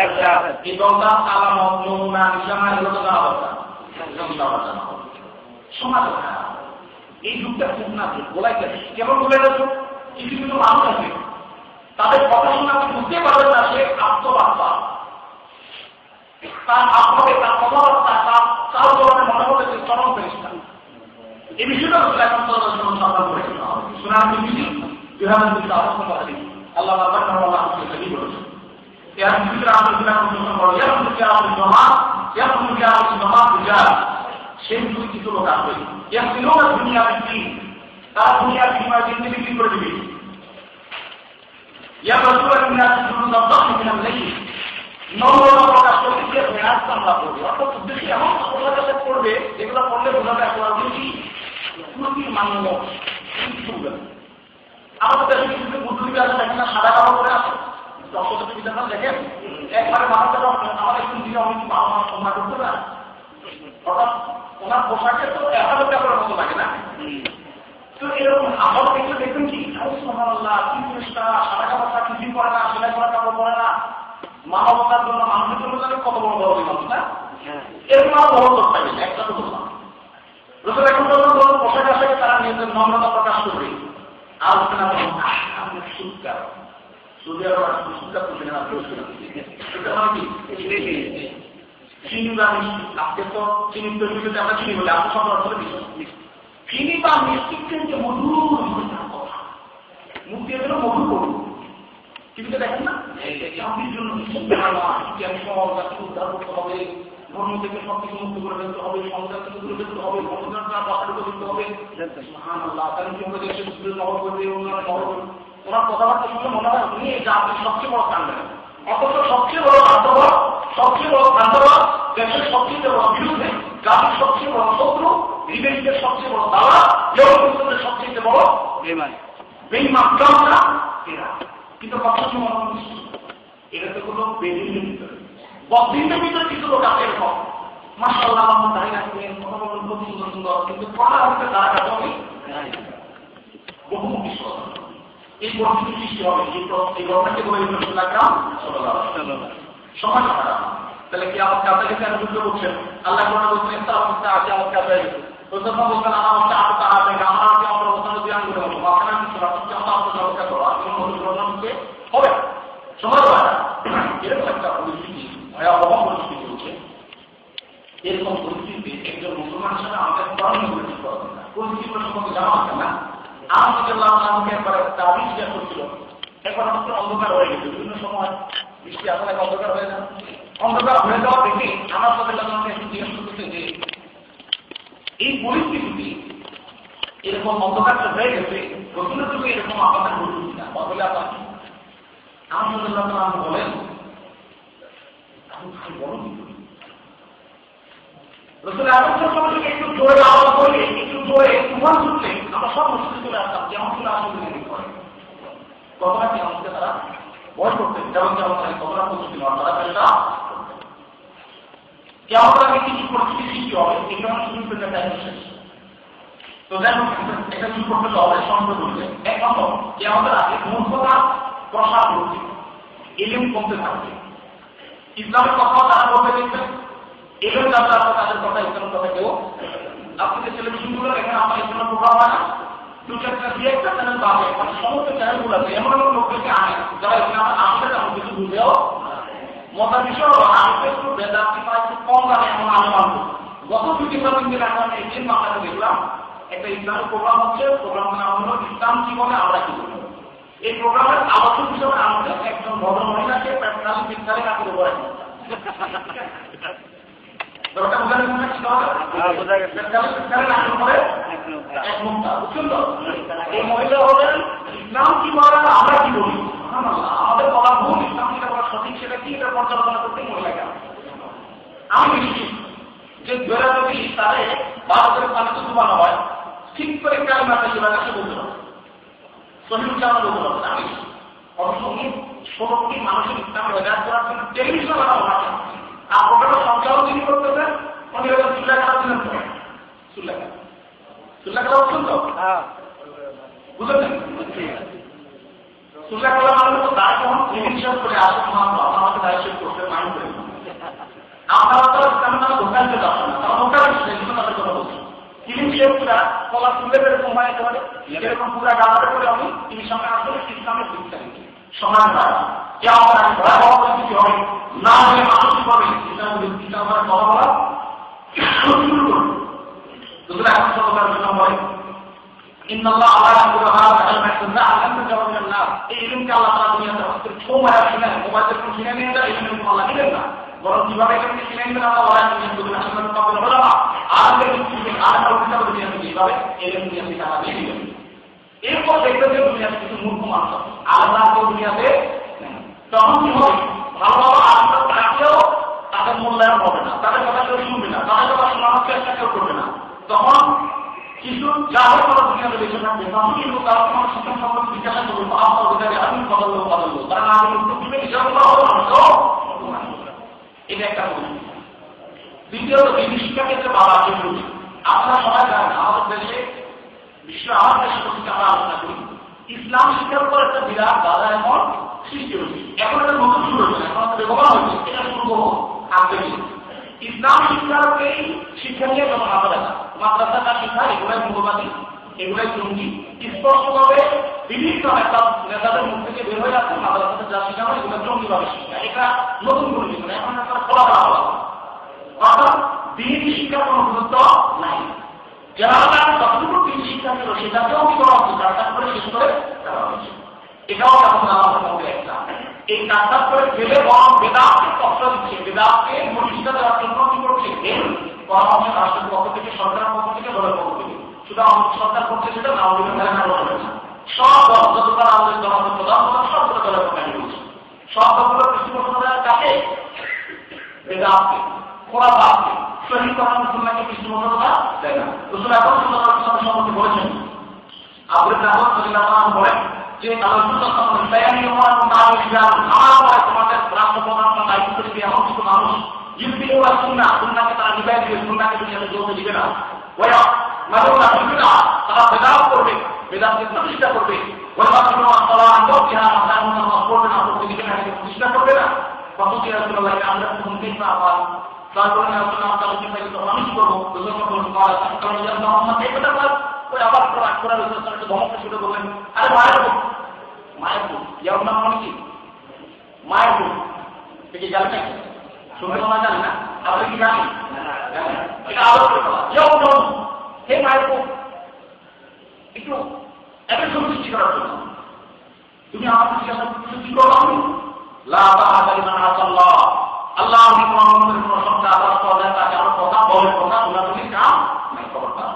একটা। এই দলটা আলামত, নমুনা, নিশানা এগুলো তো জানা দরকার। সমাজ এই যুগটা খুব না বলাই গেছে, কেমন বলে গেছে? কিছু কিছু মানুষ আছে তাদের কথা শুনে আপনি বুঝতে পারবেন না সে আত্মবার্তা, তার আত্মকে তার কথাবার্তা তার চাল চলনের মনে হতে যে চরম ফেরেশতা। এই বিষয়টা এখন সন্ধান করেছিল সুনান তিরমিজি 2000 অবস্থা আছে আল্লাহ বলেছেন এর ভিতরে সেই দুই কিছু লোক আসবে দুনিয়া বিক্রি, তারা দুনিয়ার বিনিময়ে জিন্দি বিক্রি করে দিবে। নম্রতা প্রকাশ করতে আমরা করবো, অর্থাৎ উদ্দেশ্যে এমন কথা করবে যেগুলো করলে বোঝা যায় মান্য। আমাদের দেশে কিছু বুদ্ধি আছে দেখেন না, সাদা কাপড় করে আছে দর্শক দেখেন একবারে মাথাতে আমাদের একটু দিয়ে অনেক বাবা মা সম্মান করতে পারে, অর্থাৎ ওনার পোশাকে তো 1000 টাকার মতো লাগে না। তো এরকম আমার দেখলে দেখবেন কি সুবহানাল্লাহ, কি চেষ্টা, সাদা কাপড়টা কিছুই পরে না, সেলাই করা কাপড় পরে না, মানবতার জন্য মানুষের জন্য জানে কত বড় বড় মানুষ না, এরকম আরো বড় লোক থাকে একটা তো বললাম। রসুল এখন পোশাক আশাকে তারা নিজেদের নম্রতা প্রকাশ করবে। আলোচনা করুন আপনি সুৎকার, সৌদি আরব সুৎকার করবেন না, চিনি বা মিষ্টি, আজকে তো চিনি তৈরি করতে আমরা চিনি বলি, আপনি সব অর্থে বিষয় চিনি বা মিষ্টি কিন্তু মধুর কথা, মুখ দিয়ে যেন মধু করুন। টিভিতে দেখেন না, চাকরির জন্য উদ্ধার করতে হবে, ধর্ম থেকে সবকিছু মুক্ত করে ফেলতে হবে, সংসার থেকে দূরে ফেলতে হবে, বন্ধুদের কথাটুকু দিতে হবে। ওনার কথাবার্তা শুনে মনে হয় উনি এই জাতির সবচেয়ে বড় কান্ডেন, অথচ সবচেয়ে বড় আত্মবাদ, সবচেয়ে বড় আত্মবাদ, দেশের সবচেয়ে বড় বিরুদ্ধে, জাতির সবচেয়ে বড় শত্রু, বিদেশীদের সবচেয়ে বড় দালা, ইহুদিদের সবচেয়ে বড় বেঈমান জামাতা এরা। কিন্তু কথা শুনে মনে হচ্ছে এটা তো কোনো বেদিনের ভিতরে, বদিনের ভিতরে কিছু লোক আছে এরকম, মাশাআল্লাহ আমার দাঁড়িয়ে রাখবেন, কথা বলবেন খুব সুন্দর সুন্দর, কিন্তু পড়া হচ্ছে তারা কাছে বহু বিশ্বাস এই পরিস্থিতি সৃষ্টি হবে। এই ঘটনাকে বলে সমাজ খারাপ। তাহলে কি আমার কাছে কেন যুদ্ধ করছেন? আল্লাহ কোরআনে বলছেন ইস্তাগফির আছে আমার কাছে রসুল বলছেন আমার চাপ তাহাতে আমরা কি আমরা ওখানে দিয়ে আনবো মাথায় কিছু রাখতে আমরা আপনাদের অপেক্ষা করো আপনি মনোযোগ দিতে হবে সময় হয় এরকম একটা পরিস্থিতি ভয়াবহ পরিস্থিতি হচ্ছে। এরকম পরিস্থিতিতে একজন মুসলমান হিসেবে আমাদের করণীয় করে ঠিক করা দরকার। পরিস্থিতি সম্পর্কে জানা আছে না আমাকে একবার তাবিজ দেওয়া করছিল, একবার হচ্ছে অন্ধকার হয়ে গেছে, বিভিন্ন সময় বৃষ্টি আসলে অন্ধকার হয়ে যায়, অন্ধকার হয়ে যাওয়া দেখে আমার সাথে আমাকে একটু জিজ্ঞেস করতেছে যে এই পরিস্থিতিতে এরকম অন্ধকারটা হয়ে গেছে রসুলের যুগে এরকম আপনাদের ঘটছে কিনা বলে আপনার কি আমি বলেন আমি ভাই বলুন রসুল আলোচনার সময় একটু জোরে আওয়াজ করলে একটু জোরে তুফান ছুটলে আমরা সব মুসলিম চলে আসতাম যেমন ছিল আসলে করে কতটা কি আমাকে তারা ভয় করতেন যেমন যেমন কতটা প্রস্তুতি নেওয়া তারা সেটা কেমন আগে কিছু পরিস্থিতি সৃষ্টি হবে এখানে শুরু করতে টাইম শেষ। তো যাই হোক এটা শুরু করতে হবে সংগ্রহ করলে এক নম্বর যে আমাদের আগে মূর্খতা প্রসার করছে, এলিম কমতে থাকবে, ইসলামের কথা তারা বলতে দেখবেন এগুলো যারা তাদের কথা ইসলামের কথা কেউ আপনি যে টেলিভিশনগুলো এখানে আমার ইসলামের প্রোগ্রাম হয় না দু চারটা দিয়ে একটা চ্যানেল পাবে মানে সমস্ত চ্যানেলগুলো আছে এমন এমন লোকদেরকে আনে যারা ইসলাম আসলে তেমন কিছু বুঝেও মজার বিষয় হলো আমি একটু বেদাতি বা একটু কম দামে এমন আমি মানব। গত 2-3 দিন আগে আমি একদিন বাংলাতে দেখলাম একটা ইসলামের প্রোগ্রাম হচ্ছে, প্রোগ্রামের নাম হলো ইসলাম জীবনে আমরা কি বলবো। এই প্রোগ্রামের আলোচক হিসেবে আমাদের একজন ভদ্র মহিলাকে প্যাটনাল বিস্তারে কাপড় উপরে এই মহিলা হলেন ইসলাম কি বলে আমরা কি বলি আমাদের বলা ভুল, ইসলাম যেটা বলা সঠিক সেটা কি এটা পর্যালোচনা করতে মহিলাকে আমি নিশ্চিত যে জোরা যদি তারে ভারতের পানিতে ডুবানো হয় ঠিক করে কালিমাটা সেভাবে সে বলতে হবে সহিংসামা বলতে হবে। আমি অবশ্যই 16 কোটি মানুষের ইসলাম রেজাল্ট করার জন্য টেলিভিশন বানাবো আর প্রোগ্রামের সঞ্চালন যিনি করতেছেন উনি হলেন সুল্লাখারা ছিলেন তো সুল্লাখারা বলছেন তো বুঝলেন সুল্লাখারা মানে তো তারা যখন টেলিভিশন করে আসে আমাকে দায়িত্ব করতে মাইন্ড করে আপনারা তো ইসলামের নামে দোকান চলে আসেন না তারা দোকান সেই জন্য তাদের কথা বলছেন তিনি পুরা কলা তুলে এরকম হয় একেবারে এরকম পুরা গাড়াতে করে আমি তিনি সঙ্গে আসলে ইসলামের দিকটা সমান হয় কে আমার ভয়াবহ পরিস্থিতি হবে না হলে মানুষ পাবে ইসলামের কথা বলা শুরু করবে। দুটো এখন সরকার জন্য বলে ইন্নাল্লাহ আলা কুরআন আল-মাসনা আল-আমনা এই ইলমকে আল্লাহ তাআলা দুনিয়াতে হচ্ছে ছোমায়া শুনে মোবাইলের কোন শুনে নিয়ে যায় ইলম আল্লাহ দিলেন না বরং কিভাবে এটাকে শুনে নিয়ে আল্লাহ বলেন যে দুনিয়া আসলে পাবে না আর যে আর কিতাব দুনিয়াতে কিভাবে ইলম দিয়ে শিক্ষা দিয়ে দিবেন। এরপর দেখবেন যে দুনিয়াতে কিছু মূর্খ মানুষ আছে আল্লাহ দুনিয়াতে তখন কি হবে ভালো ভালো আল্লাহ তাকেও তাদের মূল্যায়ন হবে না, তাদের কথা কেউ শুনবে না, তাদের কথা শোনানোর চেষ্টা কেউ করবে না। তখন কিছু যারা তারা দুনিয়াতে বেঁচে থাকবে তখন কিন্তু তারা তোমার শিক্ষা সম্পর্কে জিজ্ঞাসা করবে আপনার অধিকারী আপনি বদল তারা না আগে উত্তর দিবে বিচার করা হবে এটা একটা পরিস্থিতি। দ্বিতীয়ত বিধি শিক্ষা ক্ষেত্রে বাবা জরুরি। আপনারা সবাই জানেন আমাদের দেশে বিশ্ব আমার দেশের প্রতি আমরা আলোচনা করি ইসলাম শিক্ষার উপর একটা বিরাট বাধা এখন সৃষ্টি হয়েছে। এখন একটা নতুন শুরু হয়েছে, এখন একটা ব্যবহার হয়েছে, এটা শুরু করবো আগে ইসলাম শিক্ষাকে শিক্ষা নিয়ে যখন আমরা মাদ্রাসা শিক্ষা এগুলাই মূল্যবাদী এগুলাই জঙ্গি স্পষ্টভাবে বিভিন্ন একটা নেতাদের মুখ থেকে বের হয়ে যাচ্ছে মাদ্রাসাতে যা শিক্ষা হয় এগুলো জঙ্গিভাবে শিক্ষা, এটা নতুন করে দিচ্ছে না, এখন একটা ফলাফল হওয়া অর্থাৎ দিন শিক্ষার কোন গুরুত্ব নাই। যারা যতটুকু দিন শিক্ষা ছিল সেটাকেও কি করা হচ্ছে তার করে শেষ করে দেওয়া হচ্ছে। এটাও যেমন আমাদের মধ্যে একটা এই কাজটা করে ফেলে বরং বেদাতকে কষ্ট দিচ্ছে, বেদাতকে মর্যাদা দেওয়ার জন্য কি করছে পরামর্শ রাষ্ট্রের পক্ষ থেকে সরকারের পক্ষ থেকে দলের পক্ষ থেকে শুধু আমাদের সরকার করছে সেটা না সব দল যতবার আমাদের দলের প্রধান সবগুলো দলের পক্ষে নিয়ে সব দলগুলো পৃষ্ঠপোষকতার কাছে বেদাতকে খোলা বাদকে শহীদ করার মুসলমানকে পৃষ্ঠপোষকতা দেয় না। রসুল এখন সম্পর্কে বলেছেন আবুল কালাম বলেন যে তোমাদের রাষ্ট্রপ্রধান দায়িত্ব দিবে এমন কিছু মানুষ সুন্নাহকে তারা নিবাই দিবে, সুন্নাহকে দুনিয়াতে চলতে দিবে না, তারা বেদাত করবে, বেদাতকে প্রতিষ্ঠা করবে, করবে না, প্রতিষ্ঠা করবে না। কত কি রাসূলুল্লাহ আমরা শুনতেই না পাই তারপরে রাসূলুল্লাহ তাআলাকে পাই তো আমি কি করব রাসূলুল্লাহ বলেন মারা তাআলা যে মোহাম্মদ এই কথা বল ওই আবার কোরআন কোরআন রাসূলুল্লাহকে ধমক শুরু করলেন আরে মায়ের ইয়ার নাম মানে কি মায়ের থেকে জানেন শুনে তো না জানেন না আপনি কি জানেন এটা আবার ইয়ার হে মায়ের একটু একটা সৃষ্টি করার জন্য তুমি আমাকে সৃষ্টি করো লা তাআতা লিমান আল্লাহ আল্লাহ মুহাম্মদের কোন শব্দ আবার কথা তাকে আর কথা বলে কথা তুমি কাম নাই খবরটা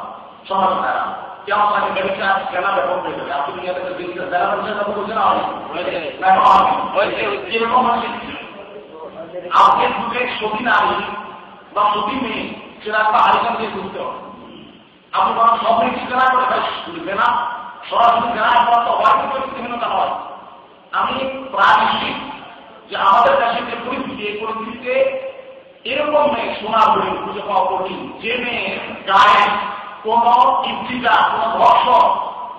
সমাজ দ্বারা কেমন থাকে বেরিকা কেনা ব্যাপক হয়ে যাবে আপনি দুনিয়াতে বেরিকা যারা বলছে তারা বলছে না হয়েছে যেরকম আছে আপনি দুটো সতী নারী বা সতী মেয়ে সেটা একটা আরেকজন দিয়ে বুঝতে হবে আপনি বরং সব মেয়ে ঠিকানা করে শুনবে না সরাসরি জানা করা তো অবাধ পরিস্থিতিহীনতা হয় আমি প্রায় নিশ্চিত যে আমাদের দেশের যে পরিস্থিতি এই পরিস্থিতিতে এরকম মেয়ে সোনা বলে খুঁজে পাওয়া কঠিন যে মেয়ে গায়ে কোন ইচ্ছিকা কোন ধর্ষক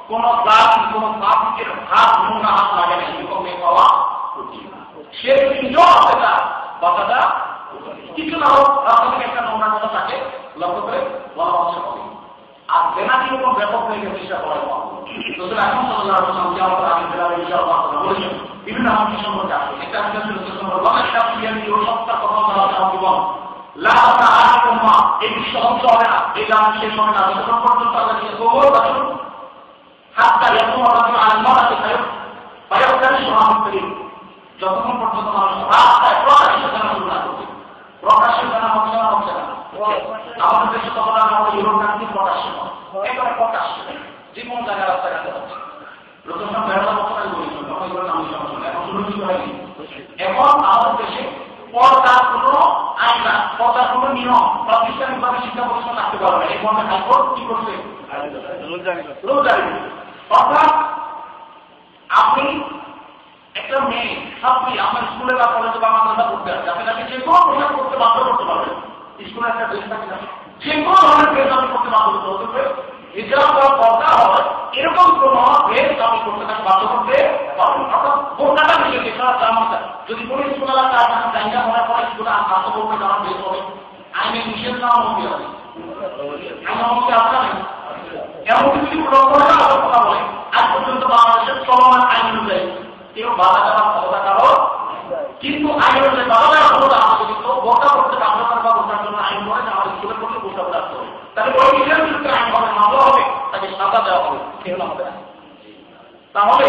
কোন জাতি কোন নাগরিকের হাত নোংরা হাত লাগে না এরকম মেয়ে পাওয়া কঠিন সে নিজেও হবে না বাচ্চাটা কিছু না হোক রাস্তা থেকে একটা নোংরা কথা থাকে লক্ষ্য করে বলা হচ্ছে হবে আর জেনা কিরকম ব্যাপক হয়ে গেছে সেটা বলা পাবো রসুল আকরাম সাল্লাল্লাহু আলাইহি ওয়াসাল্লাম আমাদের আগে বেলাল ইনশাআল্লাহ বলেছেন বিভিন্ন হাদিস সম্পর্কে আছে একটা হাদিস সম্পর্কে বলা শাফিয়ানি ও সত্য কথা বলা জীবন লা তাআলাকুমা এই সহজ হবে না এই গান শেষ হবে না যতক্ষণ পর্যন্ত আল্লাহ দিয়ে গোবর বাঁচুন হাত্তা ইয়াকুমা রাজুল আল-মারাতি ফায়াবতানি সুবহানাল্লাহি যতক্ষণ পর্যন্ত মানুষ রাস্তায় প্রকাশ্যে জানা শুরু না করবে প্রকাশ্যে জানা হচ্ছে না আমাদের দেশে তখন আমাদের ইউরোপ কান্ট্রি প্রকাশ্যে নয় একেবারে প্রকাশ্যে যে কোনো জায়গায় রাস্তাঘাটে হচ্ছে লোকজন বেড়া বছরে বলেছেন তখন এগুলো নাম এখন সুরক্ষিত হয়নি এখন আমাদের দেশে পর্দার কোনো আইন না পর্দার কোনো নিয়ম প্রাতিষ্ঠানিকভাবে শিক্ষা প্রতিষ্ঠান রাখতে পারবে না এই মর্মে হাইকোর্ট কি করছে রোল জারি অর্থাৎ আপনি একটা মেয়ে আপনি আমার স্কুলে বা কলেজে বা মাদ্রাসা পড়তে আসছে আপনি তাকে যে কোনো পোশাক করতে বাধ্য করতে পারবেন স্কুলে একটা ড্রেস থাকে না যে কোনো ধরনের ড্রেস আপনি করতে বাধ্য করতে হতে হিজাব বা পর্দা হয় এরকম কোন ড্রেস আপনি করতে তাকে বাধ্য করতে পারবেন অর্থাৎ বোরকাটা মিলে যেটা জামাটা যদি কোনো স্কুল এলাকা আপনার জায়গা মনে করে স্কুলে আশা করবে যারা ড্রেস হবে আইনে নিষেধ না অনুমতি হবে আইন অনুমতি আপনার এমন কিছু কথা বলে আজ পর্যন্ত বাংলাদেশের চলমান আইন অনুযায়ী কেউ বাধা দেওয়ার ক্ষমতা কারো কিন্তু আইন অনুযায়ী বাধা দেওয়ার ক্ষমতা আমাদের কিন্তু বোরকা করতে বাধ্য করা বা বোরকার জন্য আইন করে যে আমাদের স্কুলে করতে বোরকা রাখতে হবে তাহলে ওই বিষয়ের ক্ষেত্রে আইন হবে মামলা হবে তাকে সাজা দেওয়া হবে সেগুলো হবে না তাহলে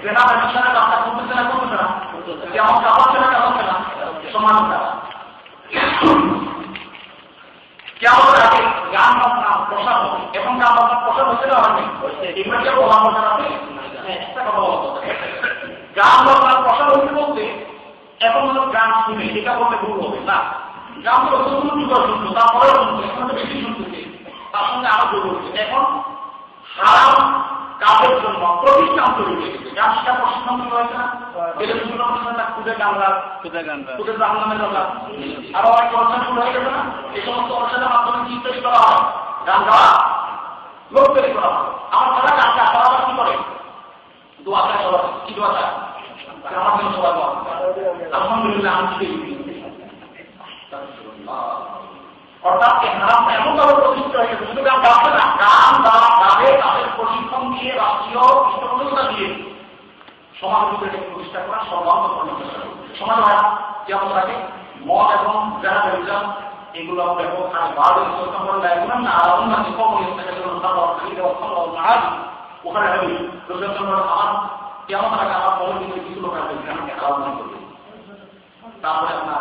জেনা ব্যবসায় আপনার করতেছে না করতেছে না যেমন কাপাচ্ছে না কাপাচ্ছে না সমান তারা কেমন আগে গান বাজনা প্রসাদ হবে এখন গান বাজনা প্রসাদ হচ্ছে না হয়নি এগুলোকে বলা হবে না একটা কথা বলা হচ্ছে গান বাজনার প্রসাদ হচ্ছে বলতে এখন গান শুনে এটা বলতে ভুল হবে না গান তো শুনতো তারপরে শুনতো এখন তো বেশি শুনতেছে তার সঙ্গে আরো যোগ হচ্ছে এখন হারাম কাজের জন্য প্রতিষ্ঠান তৈরি হয়ে গেছে গান শিক্ষা প্রশিক্ষণ শুরু হয়েছে না এটা বিভিন্ন প্রতিষ্ঠান খুদে গানরা খুদে জাহান্নামের কথা আরো অনেক অনুষ্ঠান শুরু হয়ে গেছে না এই সমস্ত অনুষ্ঠানের মাধ্যমে কি তৈরি করা হয় গান গাওয়া লোক তৈরি করা হয় আমার তারা গানটা আবার কি করে দোয়া চায় সবাই কি দোয়া চায় আমার জন্য সবাই আলহামদুলিল্লাহ আমি অর্থাৎ হারামটা এমনভাবে প্রতিষ্ঠিত হয়ে গেছে শুধু গান গাবে না গান গাবে তাদের প্রশিক্ষণ দিয়ে রাষ্ট্রীয় পৃষ্ঠপোষকতা দিয়ে সমাজের ভিতরে প্রতিষ্ঠা করা সর্বান্ত সমাজ হয় যেমন থাকে মদ এবং যারা বেরিজাম এগুলো ব্যাপক হারে বাড়বে চেষ্টা করে দেয় না আর অন্যান্য ওখানে হবে আমার কেমন থাকে আমার বড় কিন্তু কিছু লোক আছে আমাকে আলোচনা করবে তারপরে আপনার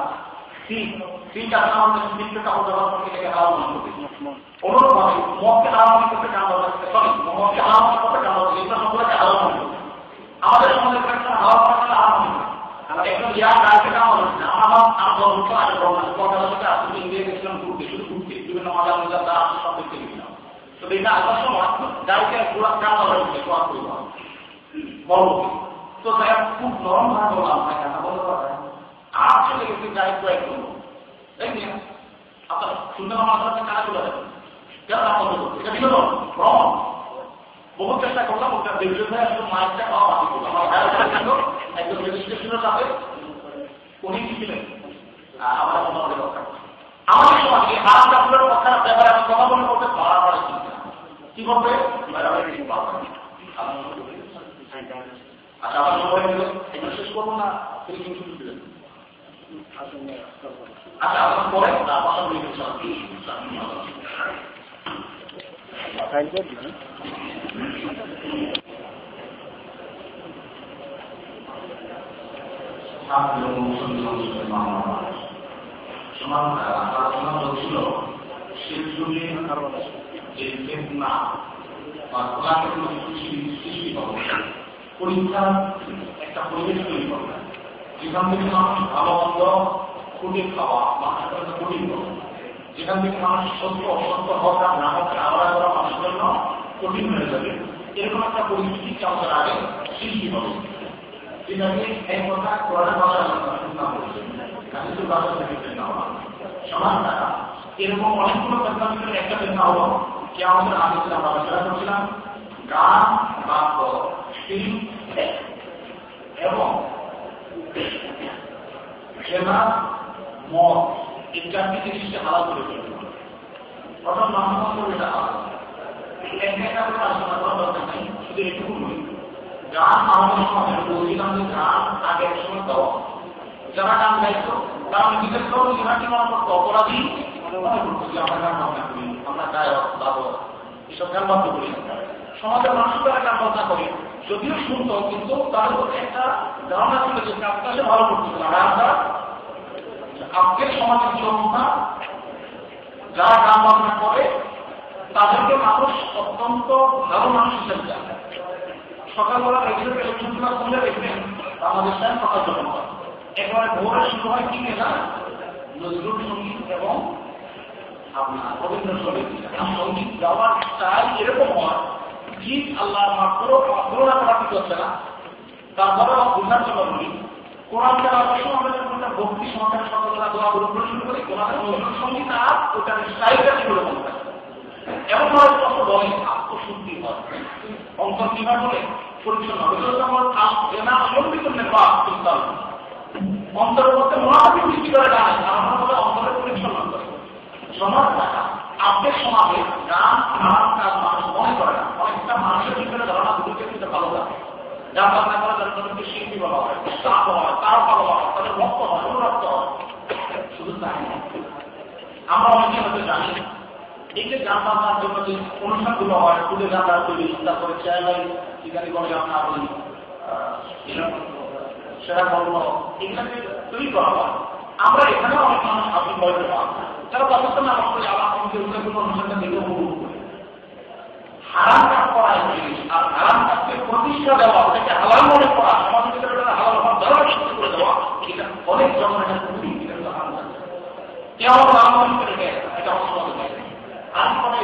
ঠিক আছে আমাদের মৃত্যু কাপড় ব্যবহার করতে গেলে আলোচনা করবে অনুরূপভাবে মদকে আলোচনা করতে জানা দরকার সরি মদকে আলোচনা করতে জানা দরকার এগুলো সকলকে আলোচনা করবে আমাদের সমাজের ক্ষেত্রে আলোচনা আলোচনা একদম ইয়ার গাড়িতে কাম হচ্ছে না আমার বন্ধু আগে কলকাতা আসলে ইন্ডিয়া গেছিলাম ঘুরতে শুধু ঘুরতে বিভিন্ন মজার মজার তারা আসলে সব দেখতে গেছিলাম তো দেখে আসার সময় গাড়িতে পুরো কাম হচ্ছে বড় তো তাই খুব নরম ভাবে বললাম ভাই কথা বলতে পারে আর চলে গেছে গাড়ি প্রয়োগ করবো দেখবেন আপনার সুন্দর মাত্রা কারা চলে যাবে কেন বন্ধ করছে এটা বিনোদন ভ্রমণ বহুত চেষ্টা করলাম ওটা বেরিয়ে আসলে মাইকটা খাওয়া বাকি করলাম আমার ভাইয়ের সাথে একদম রেজিস্ট্রেশনের সাথে উনি ছিলেন আমাদের মনোভাবের কথা। আমাদের সমাজে হারাম কাপড়ের কথার ব্যাপারে আমি কথা বলে বলতে বাড়াবাড়ি কি করবে? আচ্ছা, আমার সময় গেল, এটা শেষ করবো না, তিনি কিন্তু শুরু দিলেন। আচ্ছা, আপনার পরে না কথা বলে আলোচনা চলছিল শেষ যুগে যে চেতনা বা সৃষ্টি হবে, পরীক্ষার একটা পরিবেশ তৈরি করবে, যেখান থেকে মানুষ ভালো মন্দ ফুটে খাওয়া মানুষের জন্য কঠিন হবে, যেখান থেকে মানুষ সত্য অসত্য হক আর না হক আলাদা করা মানুষের জন্য কঠিন হয়ে যাবে। এরকম একটা পরিস্থিতি আমাদের আগে সৃষ্টি হবে, যেটাকে এক কথা কোরআনের ভাষায় চিন্তা করেছে সমান টাকা। এরকম অনেকগুলো ঘটনার ভিতরে একটা চিন্তা হলো কি আমাদের আগে আমরা আলোচনা করছিলাম গান, বাক্য, শিল্প এবং সেবা, মদ এই চারটি জিনিসকে আলাদা করে ফেলতে হবে। অর্থাৎ মানুষ এটা আলাদা একটা করে আলোচনা করা দরকার নেই, শুধু এটুকু বলি গান আমাদের সমাজে বলছিলাম যে গান আগে এক সময় দেওয়া যারা গান গাইতো তারা বিশেষ করে ইহাটি মনে করতো অপরাধী মনে করতো যে আমরা গান বাজনা করি, আমরা গায়ক দাবক এসব গান বাদ্য করি। সমাজের মানুষ তারা গান বাজনা করি, যদিও শুনতো কিন্তু তাদের মধ্যে একটা ধারণা ছিল যে কাজটা সে ভালো করতেছিল। আর আমরা আজকের সমাজের যে অবস্থা, যারা গান বাজনা করে তাদেরকে মানুষ অত্যন্ত ভালো মানুষ হিসেবে জানে। সকালবেলা রেডিও টেলিভিশনগুলো খুলে দেখবেন আমাদের সাথে কথা জমা হয়, একেবারে ভোরে শুরু হয় কি না নজরুল সঙ্গীত এবং আপনার রবীন্দ্রসঙ্গীত। সঙ্গীত গাওয়ার স্টাইল এরকম হয় গীত আল্লাহ মাত্র তুলনা করা ঠিক হচ্ছে না। তারপরে বোঝার জন্য বলি কোরআন দেওয়ার সময় আমরা যখন একটা ভক্তি সমাজের সকালবেলা দোয়া করে শুরু করি, কোরআনের নজরুল সঙ্গীত আর ওটার স্টাইলটা কি করে বলতে এমন হয় কত বলে আত্মশুদ্ধি হয়, অন্তর কিভাবে বলে পরিচ্ছন্ন অন্তরের মধ্যে মহাবী সৃষ্টি করে গান আমার বলে অন্তরের পরিচ্ছন্ন করে সমাজ টাকা। আজকের সমাজে গান খারাপ কাজ মানুষ মনে করে না, অনেকটা মানুষের ভিতরে ধারণা দুটোকে কিন্তু ভালো লাগে। গান বাজনা করা যাদের তাদেরকে শিল্পী বলা হয়, তাপ হয়, তারা ভালো হয়, তাদের ভক্ত হয়, অনুরক্ত হয়। শুধু তাই না, আমরা অনেকে হয়তো জানি এই যে গান বাজনার জন্য যে অনুষ্ঠানগুলো হয়, খুদে গান তৈরি, তারপরে চেয়ারম্যান ঠিকানি করে আপনার সেরা কর্ম এগুলাকে তৈরি করা হয়। আমরা এখানেও অনেক মানুষ আপনি বলতে পারেন তারা পাকিস্তান আমার করে আবার আমাকে কোনো অনুষ্ঠানটা দেখে উপভোগ করে হারাম কাজ করা জিনিস আর হারাম কাজকে প্রতিষ্ঠা দেওয়া, ওটাকে হালাল মনে করা, সমাজের ভিতরে হালাল হওয়ার দ্বারা সৃষ্টি করে দেওয়া, এটা অনেক জনের এটা খুবই হারাম কাজ। কেমন লাভ করে এটা আমার সমাজে চাই আর কোনো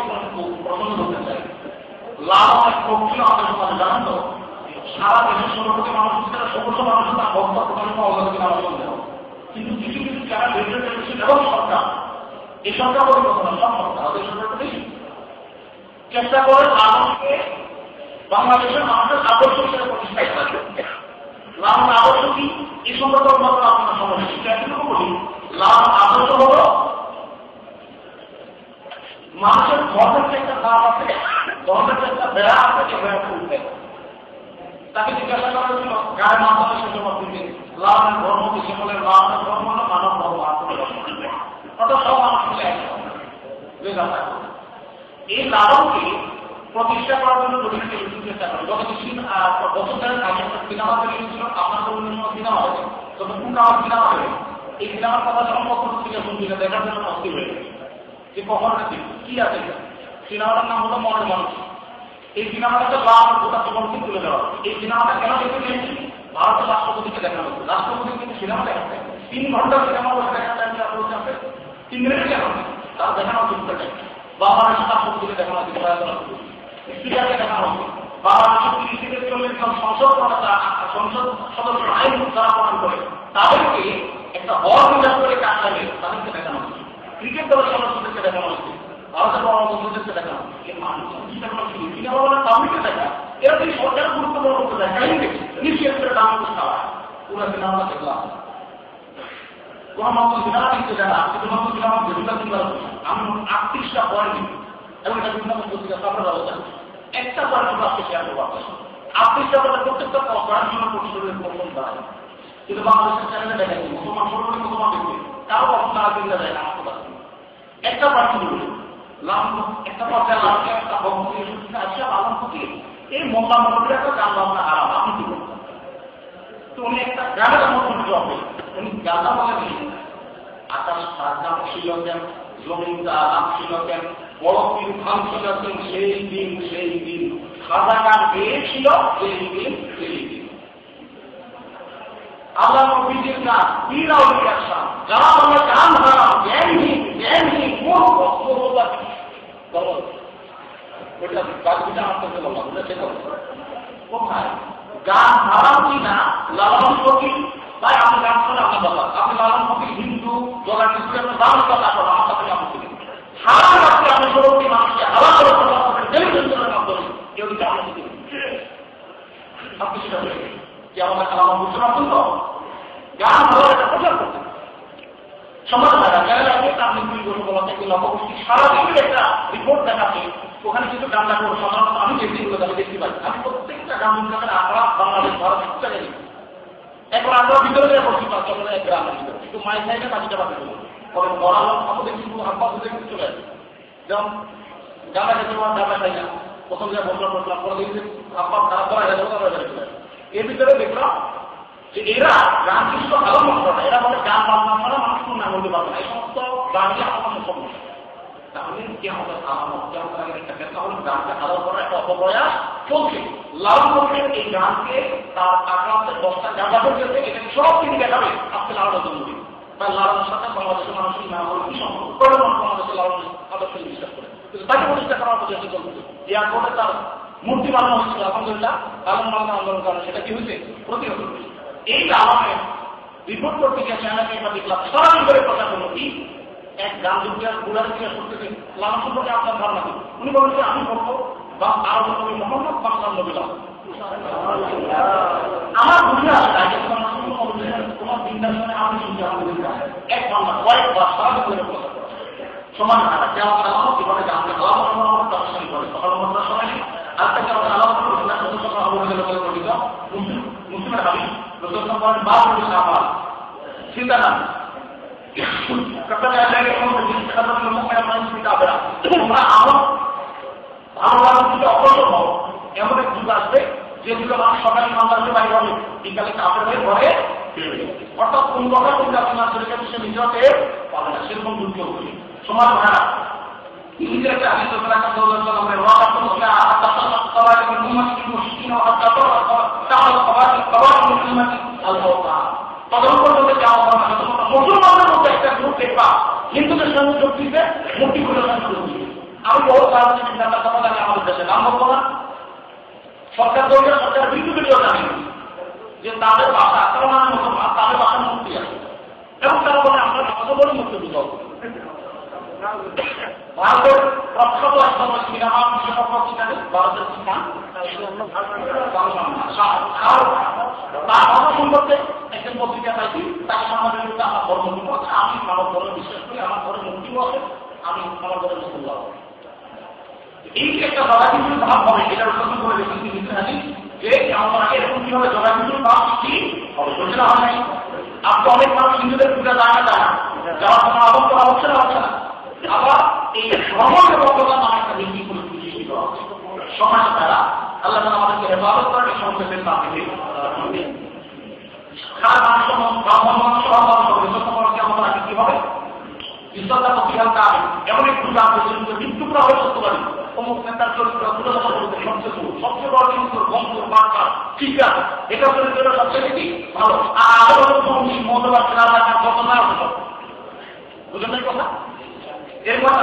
পছন্দ করতে চাই লাভ অনেক প্রক্রিয়া আমাদের সমাজে জানেন তো সারা দেশের 16 কোটি মানুষ সমস্ত মানুষ তার বক্তব্য আলোচনা দেওয়া, কিন্তু কিছু কিছু যারা রেডিও টেলিভিশন এবং সরকার এই সরকার বলে কথা না, সব সরকার ওদের সরকারটা বেশি চেষ্টা করে মানুষকে বাংলাদেশের মানুষের আদর্শ হিসেবে প্রতিষ্ঠা করা। লাভ আদর্শ কি এই সম্পর্কে মাত্র আপনার সমস্যা এতটুকু বলি। লাভ আদর্শ হল মানুষের ধর্মের যে একটা ভাব আছে, ধর্মের যে একটা বেড়া আছে, যে বেড়া খুলবে তাকে জিজ্ঞাসা করা হয়েছিল গায়ের মাধ্যমে সে জবাব দিবে লাভের ধর্ম কি? সে বলে লাভের ধর্ম হল মানব ধর্ম, আত্মীয় ধর্ম, অর্থাৎ সব মানুষ মিলে এই লাভকে প্রতিষ্ঠা করার জন্য চেষ্টা করে। যত কিছুদিন বছর ধরে আগে সিনেমা তৈরি হয়েছিল, আপনার তো অন্য সিনেমা হয়েছে, তত কোন আমার সিনেমা হয়ে এই সিনেমার কথা যখন পক্ষ থেকে শুনছিল দেখার জন্য অস্থির হয়ে গেছে যে কখন কি আছে। সিনেমাটার নাম হলো মনের মানুষ। এই সিনেমাটাকে লাভ গোটা জীবনকে তুলে দেওয়া। এই সিনেমাটা কেন দেখতে চেয়েছি? ভারতের রাষ্ট্রপতিকে দেখানো হচ্ছে। রাষ্ট্রপতি কিন্তু সিনেমা দেখাচ্ছে 3 ঘন্টা সিনেমা বসে দেখা যায়, আপনার চাপে 3 মিনিট কেন তার দেখানো হচ্ছে বাংলাদেশের রাষ্ট্রপতিকে দেখানো হচ্ছে, স্পিকারকে দেখানো হচ্ছে বাংলাদেশের 30 থেকে 40 জন সংসদ সদস্য আইন যারা প্রমাণ করে তাদেরকে একটা হল বিচার করে কাজ লাগে তাদেরকে দেখানো হচ্ছে, ক্রিকেট দলের সদস্যদেরকে দেখানো হচ্ছে, ভারতের বঙ্গবন্ধুদেরকে দেখানো হচ্ছে। সিনেমা বলা তামিলকে দেখা, এরা যদি সরকারের গুরুত্বপূর্ণ করতে দেখাই দেখি নিশ্চয়ই দাম খাওয়া পুরো সিনেমাটা দেখলাম কোন মত বিধান দিতে জানা কিন্তু মত বিধান যেটা দিতে আমি 38টা পয়েন্ট এবং এটা বিভিন্ন পত্রিকা ছাপার ব্যবস্থা একটা পয়েন্ট আপনি শেয়ার করবো 38টা পয়েন্ট প্রত্যেকটা পড়াশোনা পরিষদের প্রথম দায় কিন্তু বাংলাদেশের চ্যানেলে দেখা যায় মুসলমান সরকারি মুসলমান দেখবে তাও আপনারা দিতে যায় না একটা পয়েন্ট একটা পর্যায়ে লাগছে একটা ভক্তি আচ্ছা পালন করছি এই মোল্লা মন্দিরে একটা গান বাজনা আরাম আপনি কি করতেন তো উনি একটা গানের মধ্যে হবে উনি গানটা বলে দিলেন আকাশ সাজাম ছিল কেন জমিনটা আরাম ছিল কেন বড় পীর খান ছিল কেন সেই দিন খাজা গান পেয়েছিল সেই দিন আল্লাহ নবীজির গান পীর আউলিয়ার শান যারা বলে গান হারাম জ্ঞানহীন মূর্খ বলো ওটা বাকিটা আপনাকে বললাম সেটা কোথায় গান হারাম কিনা লালন ফকির তাই আপনি গান শুনে আপনার কথা আপনি লালন ফকির হিন্দু জগা কিছু আপনার দারুণ কথা করেন আমার সাথে আপনি হারাম রাখতে আপনি সরকারি মানুষকে হারাম করে টেলিভিশনের মাধ্যমে কেউ যদি আপনি আপনি সেটা কি আমাদের কালাম বুঝতে পারছেন তো গান ভালো একটা প্রচার করতে সমাজ আপনি 2 বছর বলা থেকে নবগোষ্ঠী সারাদিনের একটা রিপোর্ট দেখাচ্ছে ওখানে কিন্তু গান গান সাধারণত আমি যেগুলো আমি দেখতে পাই আমি প্রত্যেকটা গান গানের আঁকড়া বাংলাদেশ ভারত একটা জানি এখন আমরা ভিতরে বসি চলে এক গ্রামের ভিতরে কিন্তু মায়ের সাইডে বাকিটা বাকি চলে তবে বড়ালো আমাদের দেখি হাত পা ধরে কিন্তু চলে আসে যেমন গানা খেতে গানা খাই না প্রথম যে বসলাম পরে দেখি হাত পা খারাপ করা যায় চলে আসে এর ভিতরে দেখলাম যে এরা গান কিছু আলো মাত্র না এরা বলে গান বাজনা ছাড়া মানুষ না বলতে পারবে না এই সমস্ত গানকে আমার সমস্যা তাহলে কি আমাদের আলামত একটা ব্যাখ্যা হল গানকে আলো করার একটা অপপ্রয়াস চলছে লাল মুখের এই গানকে তার আক্রান্তের 10টা জায়গা পর্যন্ত এটা সব তিনি দেখাবে আজকে লালনের জন্মদিন বা লালনের সাথে বাংলাদেশের মানুষের না হল কি সম্পর্ক বাংলাদেশের লালনের আদর্শ বিশ্বাস করে কিন্তু তাকে প্রতিষ্ঠা করার প্রচেষ্টা চলছে এয়ারপোর্টে তার মূর্তি বানানো হচ্ছিল আলহামদুলিল্লাহ লালন মালনা আন্দোলন কারণে সেটা কি হয়েছে প্রতিহত হয়েছে এই আলমের রিপোর্ট করতে গিয়ে চ্যানেলকে এটা দেখলাম সারাদিন ধরে প্রচার করলো কি এক গান দুর্গার গুড়ার ইতিহাস করতেছে লালন সম্পর্কে আপনার ধারণা কি উনি বলেন যে আমি বলবো বা আরো নবী মোহাম্মদ বাংলার নবী আমার বুঝে আসে তোমার দিনদার আমি শুনছি আমাদের এক বাংলা কয়েকবার সারাদিন ধরে প্রচার করা সমান কেমন আলামত কিভাবে জানতে আলামত তার সঙ্গে করে সকাল মন্ত্রার সময় আরেকটা কেমন আলামত মুসলিমের হাবি রসুল সম্পর্কে বাদ সাহাবাল চিন্তা না তোমরা আমার ভালো ভালো দিকে অগ্রসর হও এমন এক যুগ আসবে যেগুলো মানুষ সকালে মামলাতে বাইরে হবে বিকালে কাপড় হয়ে ঘরে অর্থাৎ কোন কথা কোন আপনার শরীরে সে নিজকে পাবে না সেরকম দুর্যোগ হবে সমাজ ভাড়া নিজের একটা আগে তোমরা একটা দৌলতলামের ওয়াকা তোমরা আত্মা সবাই মুসলিম মুসলিম আত্মা তাহলে সবার মুসলিম আল্লাহ তখন পর্যন্ত যাওয়া হবে না মুসলমানদের মধ্যে একটা গ্রুপ দেখবা হিন্দুদের সঙ্গে যোগ দিতে মূর্তি খুলে আমি বহু সাহায্য চিন্তা কথা জানি আমাদের দেশে নাম বলবো না সরকার দলীয় সরকার বিদ্যুৎ জানি যে তাদের ভাষা কারণ মুসলমান তাদের ভাষার মূর্তি আছে এবং তারা বলে আমরা ভাষা বলে মূর্তি বুঝাবো ভারতের প্রখ্যাত একজন সিনেমা বিশেষজ্ঞ ভারতের স্থান তার ভাষা সম্পর্কে একজন পত্রিকা পাইছি তাকে আমাদের আমার ধর্ম আমি আমার ধর্ম বিশ্বাস করি আমার ঘরে মূর্তিও আছে আমি আমার ঘরে মুসল্লাহ এই যে একটা জগাখিচুড়ি ভাব হবে এটার উৎপাদন করে দেখেছি যে আমরা এরকম কিভাবে জগাখিচুড়ি ভাব কি হবে সেটা হয় নাই আপনি অনেক মানুষ হিন্দুদের পূজা যায় না যাওয়ার কোনো আবদ্ধ করা হচ্ছে না হচ্ছে না আবার এই ভ্রমণের বক্তব্য নামে একটা বিক্রি করে সৃষ্টি করা হচ্ছে সমাজ দ্বারা আল্লাহ আমাদেরকে হেফাজত করেন এই সংসদের নামে কি হবে ঈশ্বরটা প্রতিকাল কাজ এমন একটু মৃত্যুটা হয়ে সত্য পারি অমুক নেতার চরিত্র সবচেয়ে বড় কিন্তু বন্ধু বার্তা ঠিক আছে এটা চরিত্র সবচেয়ে বেশি ভালো আর মতবাদ যত না হতো বুঝলেন এই কথা এর কথা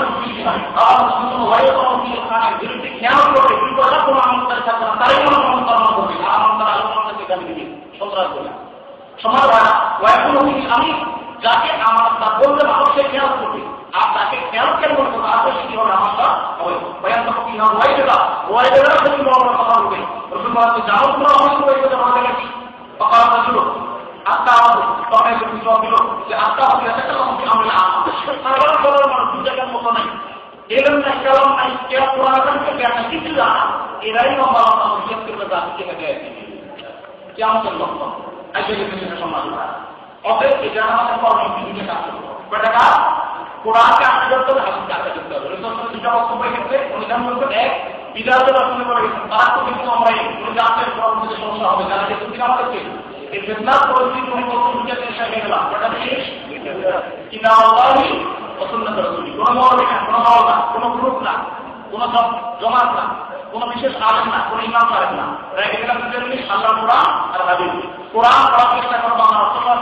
বিরুদ্ধে খেয়াল করবে কি কথা কোনো আমন্ত্রণ থাকবে না তারাই কোনো আমন্ত্রণ করবে আমন্ত্রণ আলোচনা থেকে আমি দিবি সন্ত্রাস করে সমাজ আমি যাকে আমার তা বললে মানুষ সে খেয়াল করবে আর তাকে খেয়াল কেন করবো তারপরে কি হবে আমারটা হবে বয়ান তখন কি না ওয়াই দেবে তুমি বড় কথা বলবে রসুল জানো তোমরা অবশ্যই আমাদের কি ছিল আত্মা আমাদের তখন একটু জবাব দিল যে আত্মা হবে আমরা সাধারণ মানুষ দু জায়গার মতো নাই এলম নাই কালাম নাই কেউ পুরানো কিছু জানা এরাই কেমন লক্ষ্য সমাজ অতএব এটা আমাদের কর্মসূচিকে কাজ করবো বেটা কোরআনকে আঁকড়ে ধরতে হবে হাদিসকে আঁকড়ে ধরতে হবে দুটা বক্তব্য ক্ষেত্রে অনুদান বলছেন এক বিদায়ত রচনা করে গেছেন তারা তো কিন্তু আমরা জানতেন পরবর্তীতে সমস্যা হবে যারা গেছেন কিনা আমাদেরকে এই ফেতনার পরিস্থিতি উনি বলতে বুঝতে এসে গেলাম বেটা শেষ কিনা আল্লাহই পছন্দ করে তুমি কোনো মৌলিক না কোনো মাওলা কোনো গ্রুপ না কোনো জমাত না কোন বিশেষ আলেম না কোন ইমাম সাহেব না এখানে দুটো জিনিস আল্লাহ কোরআন আর হাদিস কোরআন পড়ার চেষ্টা করো বাংলা ভাষা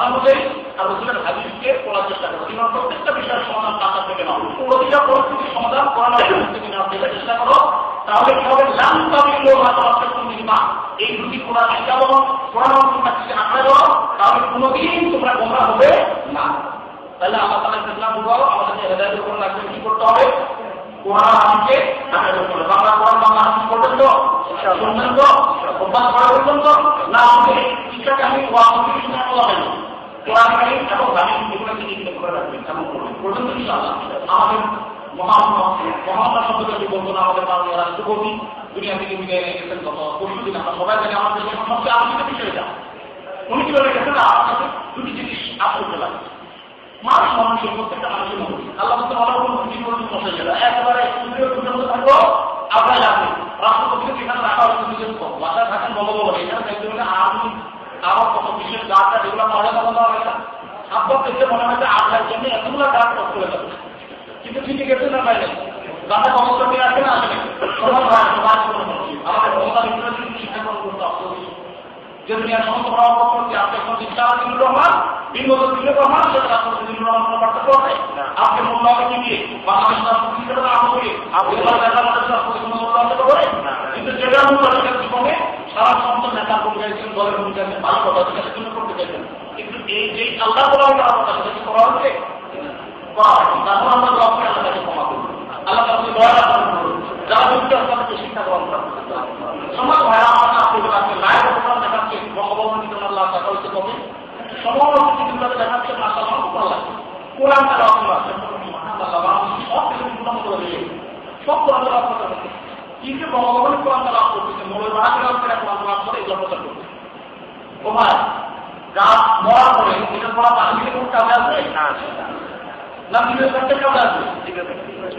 অনুযায়ী আর রসুলের হাদিসকে পড়ার চেষ্টা করো কিন্তু প্রত্যেকটা বিষয়ের সমাধান টাকা থেকে নাও প্রতিটা পরিস্থিতির সমাধান কোরআন থেকে নেওয়ার চেষ্টা করো তাহলে কি হবে এই দুটি কোরআন শিখাবো কোরআন আঁকড়ে ধরো তাহলে কোনোদিন তোমরা গোমরা হবে না তাহলে আল্লাহ তাআলা ইসলাম বুঝাও আমাদেরকে হেদায়েতের উপর লাগবে কি করতে হবে কোরআন হাদিসকে আঁকড়ে ধরতে হবে বাংলা কোরআন বাংলা হাদিস করবেন তো শুনবেন তো অভ্যাস করা বলবেন তো না আমাদের শিক্ষাকে আমি ওয়াকিফ শুনে বলবেন কোরআন কারীম এবং হাদিস এগুলোকে লিখে করে রাখবেন কেমন করবেন করবেন তো ইনশাআল্লাহ আমাদের মহাত্মা শব্দটি বলবো না আমাদের মাননীয় রাষ্ট্রপতি দুনিয়া থেকে বিদায় নিয়ে গেছেন গত পরশু দিন আমরা সবাই জানি আমাদের দেশের সবচেয়ে আলোচিত বিষয়টা উনি কি বলে গেছেন আমার কাছে দুটি জিনিস আসতে লাগে মানুষের প্রত্যেকটা মানুষের মধ্যে আল্লাহ বসে গেল একেবারে থাকবো আপনার লাগবে রাষ্ট্রপতিকে সেখানে রাখা হচ্ছে নিজের বাসায় থাকেন বলবো এখানে দেখতে গেলে আমি আবার কত বিশেষ গাছটা যেগুলো মজা দেওয়া হবে না আপনার দেখতে মনে হয় যে আপনার জন্য এতগুলো গাছ কষ্ট হয়ে যাবে কিন্তু ঠিকই গেছে না বাইরে গাছে কষ্ট নিয়ে আসবে না আসলে আমাদের ক্ষমতা ভিতরে শিক্ষা গ্রহণ করতে হবে যে দুনিয়ার সমস্ত প্রভাব করছে আপনি এখন চিন্তা জিল্লুর রহমান বিগত জিল্লুর রহমান সেটা রাষ্ট্রপতি জিল্লুর রহমান কোনো পার্থক্য আছে আপনি মূল্যায়ন কি দিয়ে বাংলাদেশ রাষ্ট্রপতি হিসেবে না আমাকে করে কিন্তু যেটা মূল্যায়নের জীবনে সারা সমস্ত নেতা ভূমিকা দলের ভূমিকা ভালো কথা সেটার জন্য করতে চাইছেন কিন্তু এই যে আল্লাহ করা কথা সেটা কি করা হচ্ছে তারপর আমরা দলকে আল্লাহকে ক্ষমা করবো আল্লাহ তাকে দয়া করুন যারা ব্যক্তি আপনাদেরকে শিক্ষা গ্রহণ করেন সমাজ ভাইরা আমার আপনাকে লাইভ প্রোগ্রাম দেখাচ্ছে বঙ্গবন্ধু আল্লাহ টাকা হচ্ছে কবে সমস্ত কিছুগুলোতে দেখাচ্ছে মাসা খুব ভালো লাগছে কোরআন তারা সব কিছু গুণাম করে দিয়ে সব কোরআন তারা আপনার করছে কিন্তু বঙ্গবন্ধু কোরআন তারা করতেছে মৌলের বাহাদুর করে কোরআন তারা করে এগুলো প্রচার করছে ও ভাই গাছ মরার পরে এটা পড়া পানি দিলে কোন কাজে আছে না নিজের কাছে কাজে আছে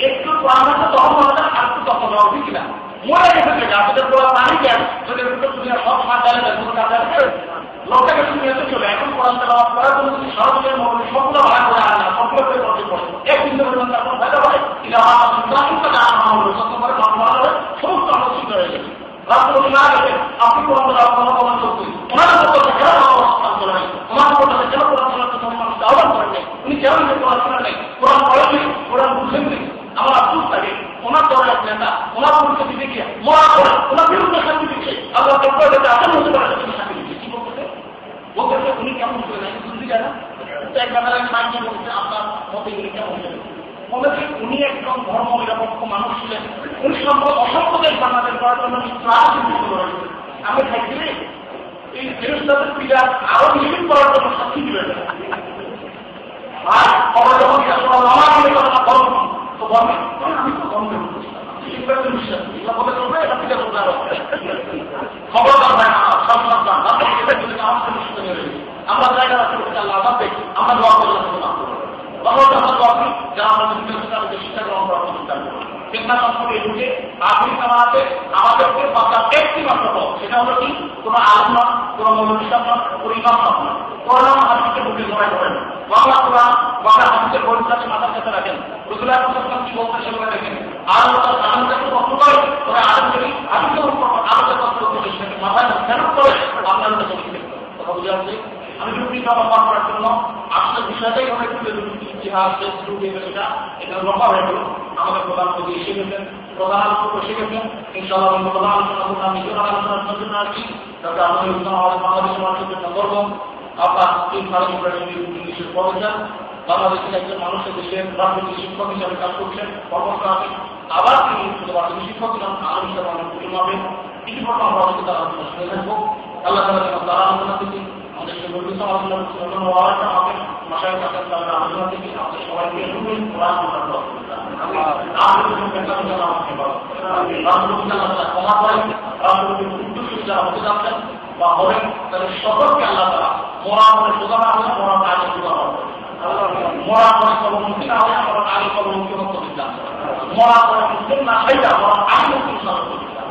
একটু কোরআন তখন বলা আর একটু তখন দেওয়া ঠিক না মরে গেছে গাছের পড়া পানি দেন যদি সব মাঠ ডালে কোনো কাজে আছে লোকটাকে তুমি এসে চলে এখন কোরআন তেলাওয়াত করার জন্য তুমি সর্বজনের মনে সবগুলো ভাগ করে আনা সবগুলো করে করতে পারো একদিন ধরে তারপর ফায়দা হয় এটা আমার সমস্ত আলোচিত হয়ে গেছে রাষ্ট্রপতি না গেছে আপনি কোরআন তেলাওয়াত করা করতে ওনার উপর কেন অবস্থান করে নাই ওনার উপর কেন কোরআন তেলাওয়াত মানুষ আহ্বান করেন নাই উনি কেন কোরআন করেন নাই কোরআন পড়েননি কোরআন বুঝেন নেই আমার আফসোস থাকে ওনার দলের এক নেতা ওনার পরিচয় দিতে গিয়ে মরা করে ওনার বিরুদ্ধে শান্তি দিচ্ছে আল্লাহ আসল হতে পারে শান্তি দিচ্ছে কি বলতেছে বলতেছে উনি কেমন করে নাই বুঝতে যায় না এক ব্যাপারে মাইন্ড বলছে আপনার মতে উনি কেমন ছিলেন মনে হচ্ছে উনি একদম ধর্ম নিরপেক্ষ মানুষ ছিলেন উনি সম্ভব অসংখ্য দেশ বাংলাদেশ করার জন্য আমি থাকলে এই ফেরস্তাদের পীড়া আরো নিশ্চিত করার জন্য শাস্তি দিবেন আর খবর যখন আমার কথা বলব তো বলবে আমি তো বলবে খবরদার হয় আমরা জায়গা আমরা দোয়া করলাম যারা আমাদের শিক্ষা গ্রহণ করার চেষ্টা করবো চেষ্টা সম্পর্কে এগুলোকে আধুনিক আমাদের আমাদেরকে বাচ্চার একটি মাত্র সেটা হলো কি কোনো আলম নয় কোনো মৌলবিশ্বাস নয় কোনো ইমাম নয় কোরআন হাদিসকে বুকে জড়াই করেন বাংলা কোরআন বাংলা হাদিসের বইটাকে মাথার কাছে রাখেন রসুলের কি বলতে সেগুলো দেখেন আর আলমটাকে কষ্ট করে তবে আলমকে হাদিসের উপর আলোচনা কষ্ট করতে মাথায় কেন করে আপনার কথা বুঝে আসছে আমি দুটি লম্বা করার জন্য আসলে বিষয়টাই অনেক ইতিহাস এটা এটা লম্বা হয়ে গেল আমাদের প্রধানমন্ত্রী এসে গেছেন প্রধান আলোচনা এসে গেছেন ইনশাআল্লাহ প্রধান আলোচনা করবো আমি আলোচনার জন্য আসছি ডক্টর আমাদের বাংলাদেশের মানুষের জন্য করবো আপনার ইংলিশের প্রফেসর বাংলাদেশের একজন মানুষের দেশের রাজনৈতিক শিক্ষক হিসাবে কাজ করছেন কর্মরত আছেন আবার তিনি রাজনৈতিক শিক্ষক ছিলেন আলম হিসাবে অনেক পরিমাণে কিছু ঘটনা আমরা তার আলোচনা শুনে থাকবো আল্লাহ তারা আলোচনা থেকে আমাদের নবী সাল্লাল্লাহু আলাইহি ওয়াসাল্লাম আমাকে মাশাআল্লাহ তাআলা আলোচনা থেকে আমাদের সবাইকে রুহুল কোরআন পড়ানো আমাদের পেছন যারা আমাকে বলো রাসূলুল্লাহ ক্ষমা করেন রাসূলুল্লাহ উদ্দেশ্য যারা হতে যাচ্ছেন বা হলেন তাদের সকলকে আল্লাহ তাআলা মোরাদ করে সোজা না হলে মোরাদ আগে সোজা হবে মোরাদ করে সর্বমুখী না হলে মোরাদ আগে সর্বমুখী হতে দিচ্ছেন মোরাদ করে মুসলিম না হইতা মোরাদ আগে মুসলিম না হতে দিচ্ছেন